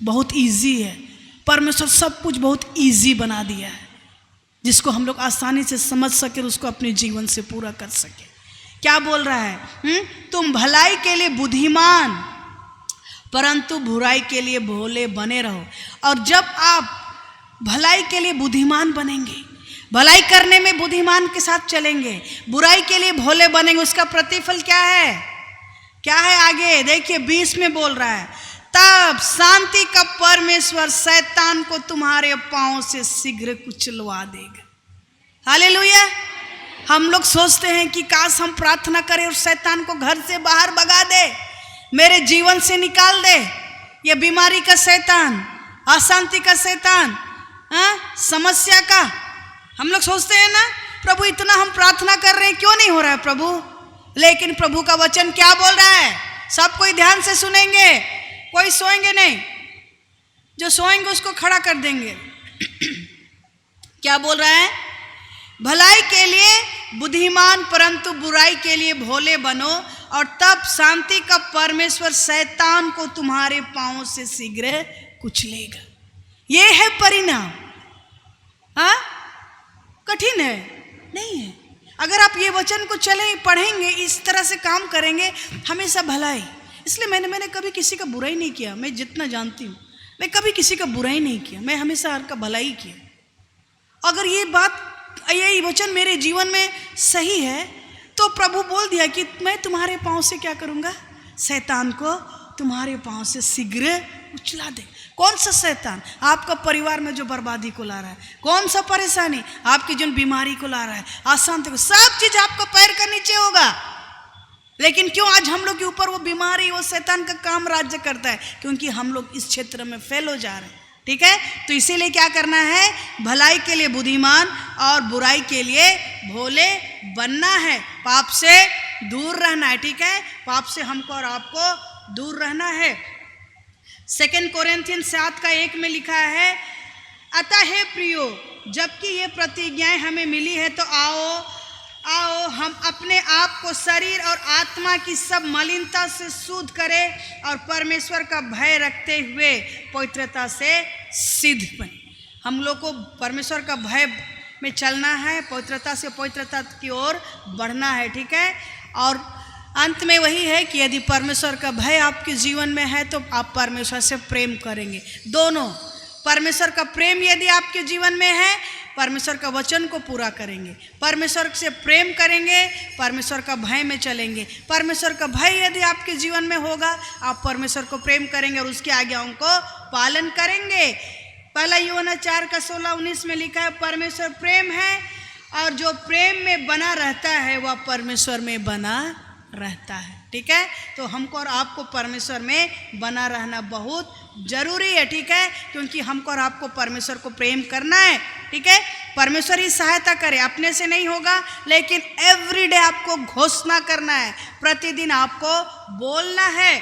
बहुत इजी है। परमेश्वर सब कुछ बहुत इजी बना दिया है, जिसको हम लोग आसानी से समझ सके, उसको अपने जीवन से पूरा कर सके। क्या बोल रहा है? तुम भलाई के लिए बुद्धिमान, परंतु बुराई के लिए भोले बने रहो। और जब आप भलाई के लिए बुद्धिमान बनेंगे, भलाई करने में बुद्धिमान के साथ चलेंगे, बुराई के लिए भोले बनेंगे, उसका प्रतिफल क्या है? क्या है? आगे देखिए 20 में बोल रहा है, तब शांति का परमेश्वर शैतान को तुम्हारे पांव से शीघ्र कुचलवा देगा। हालेलुया। हम लोग सोचते हैं कि काश हम प्रार्थना करें और शैतान को घर से बाहर भगा दे, मेरे जीवन से निकाल दे, ये बीमारी का शैतान, अशांति का शैतान, समस्या का। हम लोग सोचते हैं ना, प्रभु इतना हम प्रार्थना कर रहे हैं, क्यों नहीं हो रहा है प्रभु? लेकिन प्रभु का वचन क्या बोल रहा है? सब कोई ध्यान से सुनेंगे, कोई सोएंगे नहीं, जो सोएंगे उसको खड़ा कर देंगे। क्या बोल रहा है? भलाई के लिए बुद्धिमान, परंतु बुराई के लिए भोले बनो, और तब शांति का परमेश्वर शैतान को तुम्हारे पांवों से शीघ्र कुचलेगा। ये है परिणाम। हाँ, कठिन है? नहीं है। अगर आप ये वचन को चलें, पढ़ेंगे, इस तरह से काम करेंगे, हमेशा भलाई। इसलिए मैंने कभी किसी का बुराई नहीं किया। मैं जितना जानती हूँ, मैं कभी किसी का बुराई नहीं किया, मैं हमेशा हर का भलाई किया। अगर ये बात, ये वचन मेरे जीवन में सही है, तो प्रभु बोल दिया कि मैं तुम्हारे पांव से क्या करूँगा? शैतान को तुम्हारे पांव से शीघ्र उछला दे। कौन सा शैतान? आपका परिवार में जो बर्बादी को ला रहा है, कौन सा परेशानी आपकी जो बीमारी को ला रहा है, अशांति को, सब चीज आपका पैर का नीचे होगा। लेकिन क्यों आज हम लोग के ऊपर वो बीमारी, वो शैतान का काम राज्य करता है? क्योंकि हम लोग इस क्षेत्र में फेल हो जा रहे हैं। ठीक है। तो इसीलिए क्या करना है, भलाई के लिए बुद्धिमान और बुराई के लिए भोले बनना है, पाप से दूर रहना है, ठीक है। पाप से हमको और आपको दूर रहना है। 2 कोरिन्थियंस 7:1 में लिखा है, अतः हे प्रियो, जबकि ये प्रतिज्ञाएं हमें मिली है तो आओ हम अपने आप को शरीर और आत्मा की सब मलिनता से शुद्ध करें और परमेश्वर का भय रखते हुए पवित्रता से सिद्ध बने। हम लोग को परमेश्वर का भय में चलना है, पवित्रता से पवित्रता की ओर बढ़ना है, ठीक है। और अंत में वही है कि यदि परमेश्वर का भय आपके जीवन में है तो आप परमेश्वर से प्रेम करेंगे। दोनों, परमेश्वर का प्रेम यदि आपके जीवन में है, परमेश्वर का वचन को पूरा करेंगे, परमेश्वर से प्रेम करेंगे, परमेश्वर का भय में चलेंगे। परमेश्वर का भय यदि आपके जीवन में होगा, आप परमेश्वर को प्रेम करेंगे और उसकी आज्ञाओं को पालन करेंगे। 1 यूहन्ना 4:16-19 में लिखा है, परमेश्वर प्रेम है और जो प्रेम में बना रहता है वह परमेश्वर में बना रहता है, ठीक है। तो हमको और आपको परमेश्वर में बना रहना बहुत जरूरी है, ठीक है, क्योंकि हमको और आपको परमेश्वर को प्रेम करना है, ठीक है। परमेश्वर ही सहायता करे, अपने से नहीं होगा, लेकिन एवरीडे आपको घोषणा करना है, प्रतिदिन आपको बोलना है,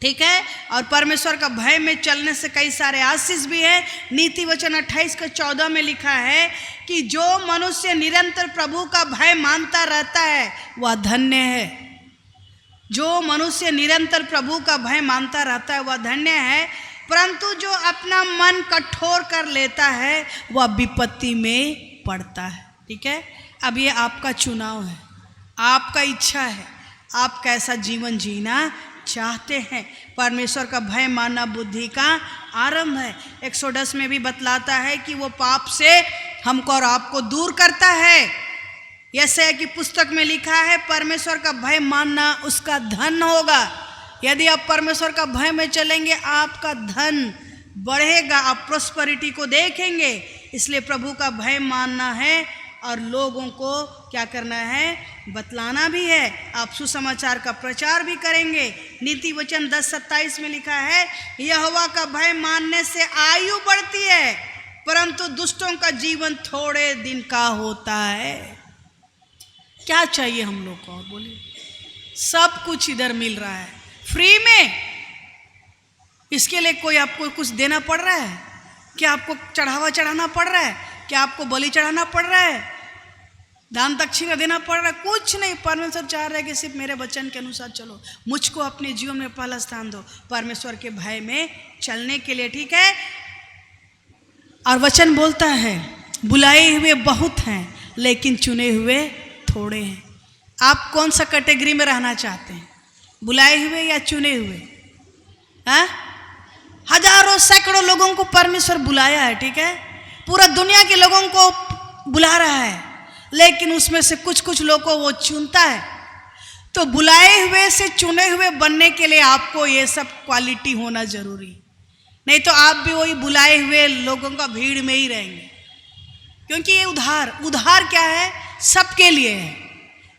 ठीक है। और परमेश्वर का भय में चलने से कई सारे आशीष भी है। नीति वचन 28:14 में लिखा है कि जो मनुष्य निरंतर प्रभु का भय मानता रहता है वह धन्य है। जो मनुष्य निरंतर प्रभु का भय मानता रहता है वह धन्य है, परंतु जो अपना मन कठोर कर लेता है वह विपत्ति में पड़ता है, ठीक है। अब ये आपका चुनाव है, आपका इच्छा है, आप कैसा जीवन जीना चाहते हैं। परमेश्वर का भय मानना बुद्धि का आरंभ है। 110 में भी बतलाता है कि वो पाप से हमको और आपको दूर करता है। यशायाह की पुस्तक में लिखा है, परमेश्वर का भय मानना उसका धन होगा। यदि आप परमेश्वर का भय में चलेंगे, आपका धन बढ़ेगा, आप प्रॉस्पेरिटी को देखेंगे। इसलिए प्रभु का भय मानना है और लोगों को क्या करना है, बतलाना भी है। आप सुसमाचार का प्रचार भी करेंगे। नीति वचन 10:27 में लिखा है, यहोवा का भय मानने से आयु बढ़ती है, परंतु दुष्टों का जीवन थोड़े दिन का होता है। क्या चाहिए हम लोग को, बोलिए। सब कुछ इधर मिल रहा है फ्री में, इसके लिए कोई आपको कुछ देना पड़ रहा है क्या? आपको चढ़ावा चढ़ाना पड़ रहा है क्या? आपको बलि चढ़ाना पड़ रहा है? दान दक्षिणा देना पड़ रहा है? कुछ नहीं। परमेश्वर चाह रहा है कि सिर्फ मेरे वचन के अनुसार चलो, मुझको अपने जीवन में पहला स्थान दो, परमेश्वर के भय में चलने के लिए, ठीक है। और वचन बोलता है, बुलाए हुए बहुत हैं लेकिन चुने हुए थोड़े हैं। आप कौन सा कैटेगरी में रहना चाहते हैं, बुलाए हुए या चुने हुए? हाँ, हजारों सैकड़ों लोगों को परमेश्वर बुलाया है, ठीक है, पूरा दुनिया के लोगों को बुला रहा है, लेकिन उसमें से कुछ कुछ लोगों को वो चुनता है। तो बुलाए हुए से चुने हुए बनने के लिए आपको ये सब क्वालिटी होना जरूरी, नहीं तो आप भी वही बुलाए हुए लोगों का भीड़ में ही रहेंगे। क्योंकि ये उद्धार क्या है? सबके लिए है,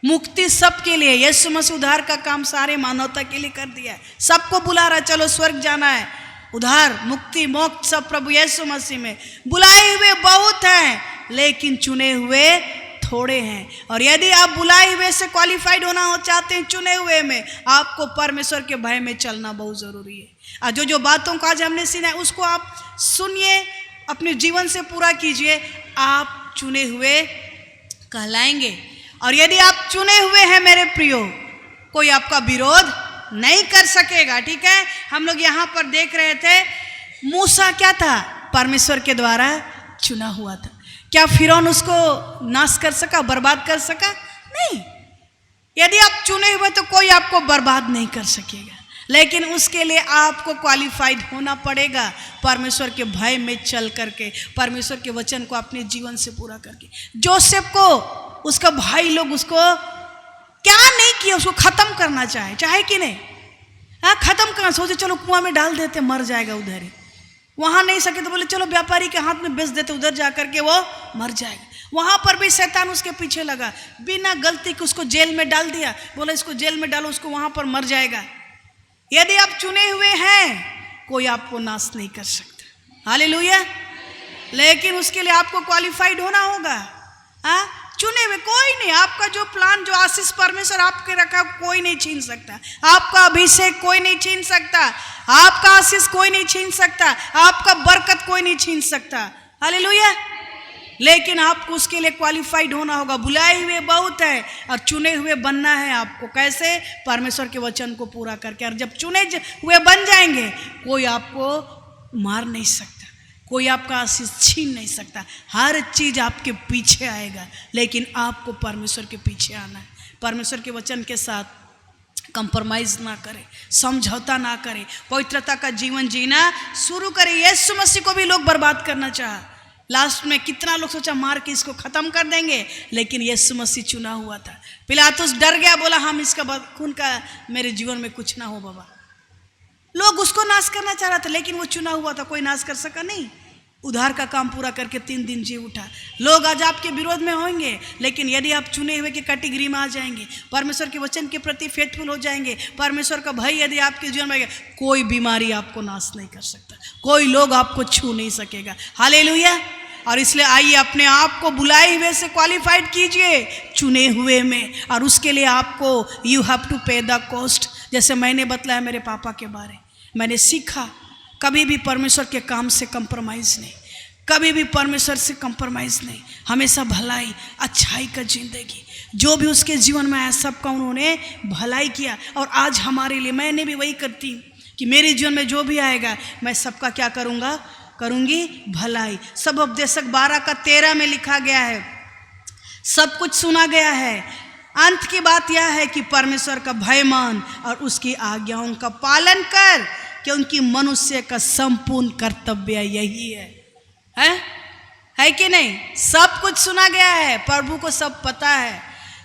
मुक्ति सबके लिए। यीशु मसीह उद्धार का काम सारे मानवता के लिए कर दिया है, सबको बुला रहा है, चलो स्वर्ग जाना है, उद्धार मुक्ति मोक्ष सब प्रभु यीशु मसीह में। बुलाए हुए बहुत हैं लेकिन चुने हुए थोड़े हैं। और यदि आप बुलाए हुए से क्वालिफाइड होना हो चाहते हैं, चुने हुए में, आपको परमेश्वर के भय में चलना बहुत जरूरी है। और जो बातों को आज हमने सुना है उसको आप सुनिए, अपने जीवन से पूरा कीजिए, आप चुने हुए कहलाएंगे। और यदि आप चुने हुए हैं मेरे प्रियो, कोई आपका विरोध नहीं कर सकेगा, ठीक है। हम लोग यहाँ पर देख रहे थे, मूसा क्या था? परमेश्वर के द्वारा चुना हुआ था। क्या फिरौन उसको नाश कर सका, बर्बाद कर सका? नहीं। यदि आप चुने हुए तो कोई आपको बर्बाद नहीं कर सकेगा, लेकिन उसके लिए आपको क्वालिफाइड होना पड़ेगा, परमेश्वर के भय में चल करके, परमेश्वर के वचन को अपने जीवन से पूरा करके। जोसेफ को उसका भाई लोग उसको क्या नहीं किया, उसको खत्म करना चाहे कि नहीं? हाँ, खत्म करना सोचे, चलो कुआं में डाल देते, मर जाएगा उधर ही। वहां नहीं सके तो बोले चलो व्यापारी के हाथ में बेच देते, उधर जाकर के वो मर जाएगा। वहां पर भी शैतान उसके पीछे लगा, बिना गलती के उसको जेल में डाल दिया, बोला इसको जेल में डालो, उसको वहां पर मर जाएगा। यदि आप चुने हुए हैं, कोई आपको नाश नहीं कर सकता। हालेलुया। लेकिन उसके लिए आपको क्वालिफाइड होना होगा। हाँ, चुने हुए कोई नहीं। आपका जो प्लान, जो आशीष परमेश्वर आपके रखा, कोई नहीं छीन सकता। आपका अभिषेक कोई नहीं छीन सकता। आपका आशीष कोई नहीं छीन सकता। आपका बरकत कोई नहीं छीन सकता। हालेलुया। लेकिन आपको उसके लिए क्वालिफाइड होना होगा। बुलाए हुए बहुत है और चुने हुए बनना है आपको। कैसे? परमेश्वर के वचन को पूरा करके। और जब चुने हुए बन जाएंगे, कोई आपको मार नहीं सकता, कोई आपका आशीष छीन नहीं सकता। हर चीज आपके पीछे आएगा, लेकिन आपको परमेश्वर के पीछे आना है। परमेश्वर के वचन के साथ कंप्रोमाइज ना करें, समझौता ना करें, पवित्रता का जीवन जीना शुरू करें। यीशु मसीह को भी लोग बर्बाद करना चाहा। लास्ट में कितना लोग सोचा मार के इसको खत्म कर देंगे, लेकिन यीशु मसीह चुना हुआ था। पिलातुस डर गया, बोला हम इसका खून का मेरे जीवन में कुछ ना हो बाबा। लोग उसको नाश करना चाह रहा था, लेकिन वो चुना हुआ था, कोई नाश कर सका नहीं। उद्धार का काम पूरा करके 3 दिन जी उठा। लोग आज आपके विरोध में होंगे, लेकिन यदि आप चुने हुए की कैटेगरी में आ जाएंगे, परमेश्वर के वचन के प्रति फेथफुल हो जाएंगे, परमेश्वर का भय यदि आपके जीवन में, कोई बीमारी आपको नाश नहीं कर सकता, कोई लोग आपको छू नहीं सकेगा। हालेलुया। और इसलिए आइए अपने आप को बुलाए हुए से क्वालिफाइड कीजिए चुने हुए में, और उसके लिए आपको यू हैव टू पे द कॉस्ट। जैसे मैंने बतलाया मेरे पापा के बारे, मैंने सीखा कभी भी परमेश्वर के काम से कंप्रोमाइज़ नहीं, कभी भी परमेश्वर से कंप्रोमाइज़ नहीं, हमेशा भलाई अच्छाई का जिंदगी। जो भी उसके जीवन में आया सबका उन्होंने भलाई किया। और आज हमारे लिए मैंने भी वही करती हूँ कि मेरे जीवन में जो भी आएगा मैं सबका क्या करूँगी भलाई। सब उपदेशक 12:13 में लिखा गया है, सब कुछ सुना गया है। अंत की बात यह है कि परमेश्वर का भय मान और उसकी आज्ञाओं का पालन कर, क्योंकि मनुष्य का संपूर्ण कर्तव्य यही है कि नहीं? सब कुछ सुना गया है, प्रभु को सब पता है,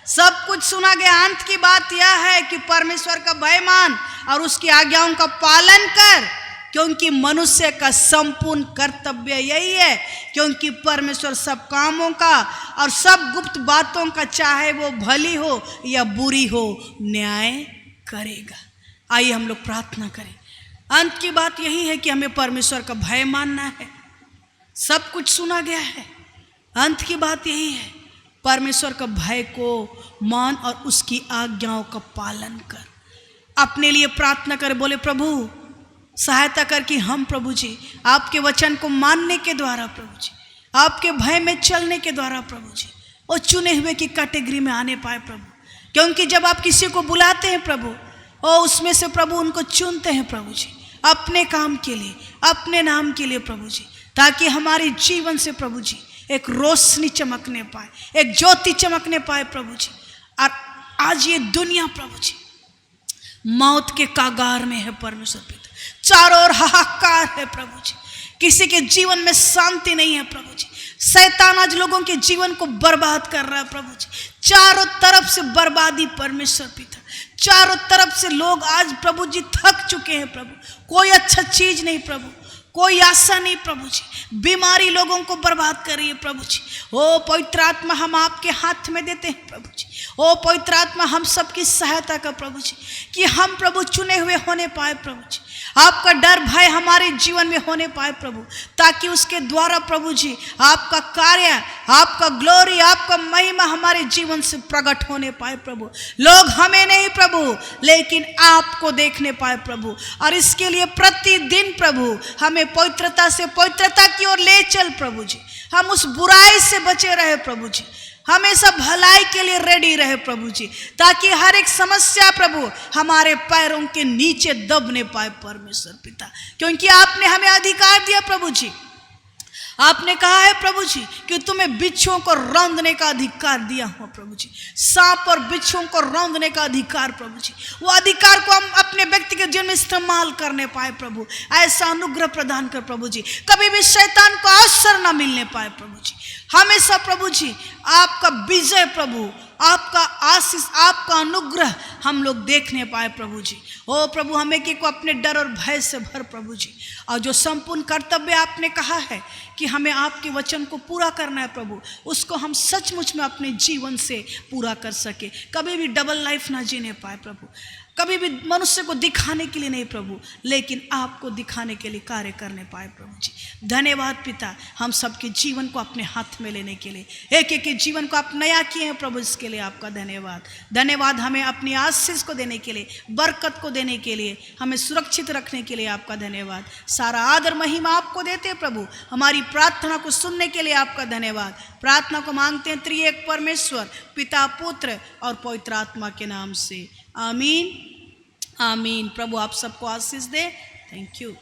सब कुछ सुना गया। अंत की बात यह है कि परमेश्वर का भय मान और उसकी आज्ञाओं का पालन कर, क्योंकि मनुष्य का संपूर्ण कर्तव्य यही है, क्योंकि परमेश्वर सब कामों का और सब गुप्त बातों का, चाहे वो भली हो या बुरी हो, न्याय करेगा। आइए हम लोग प्रार्थना करें। अंत की बात यही है कि हमें परमेश्वर का भय मानना है। सब कुछ सुना गया है, अंत की बात यही है, परमेश्वर का भय को मान और उसकी आज्ञाओं का पालन कर। अपने लिए प्रार्थना कर, बोले प्रभु सहायता कर कि हम प्रभु जी आपके वचन को मानने के द्वारा, प्रभु जी आपके भय में चलने के द्वारा, प्रभु जी वो चुने हुए की कैटेगरी में आने पाए प्रभु। क्योंकि जब आप किसी को बुलाते हैं प्रभु, और उसमें से प्रभु उनको चुनते हैं प्रभु जी अपने काम के लिए, अपने नाम के लिए प्रभु जी, ताकि हमारे जीवन से प्रभु जी एक रोशनी चमकने पाए, एक ज्योति चमकने पाए प्रभु जी। और आज ये दुनिया प्रभु जी मौत के कागार में है परमेश्वर पिता, चारों ओर हाहाकार है प्रभु जी, किसी के जीवन में शांति नहीं है प्रभु जी। शैतान आज लोगों के जीवन को बर्बाद कर रहा है प्रभु जी, चारों तरफ से बर्बादी परमेश्वर पिता, चारों तरफ से लोग आज प्रभु जी थक चुके हैं प्रभु। कोई अच्छा चीज नहीं प्रभु, कोई आशा नहीं प्रभु जी, बीमारी लोगों को बर्बाद कर रही है प्रभु जी। ओ पवित्र आत्मा हम आपके हाथ में देते हैं प्रभु जी। ओ पवित्र आत्मा हम सबकी सहायता कर प्रभु जी, कि हम प्रभु चुने हुए होने पाए प्रभु जी, आपका डर भय हमारे जीवन में होने पाए प्रभु, ताकि उसके द्वारा प्रभु जी आपका कार्य, आपका ग्लोरी, आपका महिमा हमारे जीवन से प्रकट होने पाए प्रभु। लोग हमें नहीं प्रभु, लेकिन आपको देखने पाए प्रभु। और इसके लिए प्रतिदिन प्रभु हमें पवित्रता से पवित्रता की ओर ले चल प्रभु जी। हम उस बुराई से बचे रहे प्रभु जी, हमेशा भलाई के लिए रेडी रहे प्रभु जी, ताकि हर एक समस्या प्रभु हमारे पैरों के नीचे दबने पाए परमेश्वर पिता। क्योंकि आपने हमें अधिकार दिया प्रभु जी, आपने कहा है प्रभु जी कि तुम्हें बिच्छुओं को रौंदने का अधिकार दिया हुआ प्रभु जी, सांप और बिच्छुओं को रौंदने का अधिकार प्रभु जी। वो अधिकार को हम अपने व्यक्तिगत जीवन में इस्तेमाल करने पाए प्रभु। ऐसा अनुग्रह प्रदान कर प्रभु जी, कभी भी शैतान को अवसर न मिलने पाए प्रभु जी। हमेशा प्रभु जी आपका विजय प्रभु, आपका आशीष, आपका अनुग्रह हम लोग देखने पाए प्रभु जी। ओ प्रभु हमें कि को अपने डर और भय से भर प्रभु जी, और जो संपूर्ण कर्तव्य आपने कहा है कि हमें आपके वचन को पूरा करना है प्रभु, उसको हम सचमुच में अपने जीवन से पूरा कर सके, कभी भी डबल लाइफ ना जीने पाए प्रभु, कभी भी मनुष्य को दिखाने के लिए नहीं प्रभु, लेकिन आपको दिखाने के लिए कार्य करने पाए प्रभु जी। धन्यवाद पिता, हम सबके जीवन को अपने हाथ में लेने के लिए, एक एक के जीवन को आप नया किए हैं प्रभु, इसके लिए आपका धन्यवाद। धन्यवाद हमें अपनी आशीष को देने के लिए, बरकत को देने के लिए, हमें सुरक्षित रखने के लिए आपका धन्यवाद। सारा आदर महिमा आपको देते हैं प्रभु, हमारी प्रार्थना को सुनने के लिए आपका धन्यवाद। प्रार्थना को मांगते हैं त्रिएक परमेश्वर पिता, पुत्र और पवित्र आत्मा के नाम से, आमीन आमीन। प्रभु आप सबको आशीष दे। Thank you.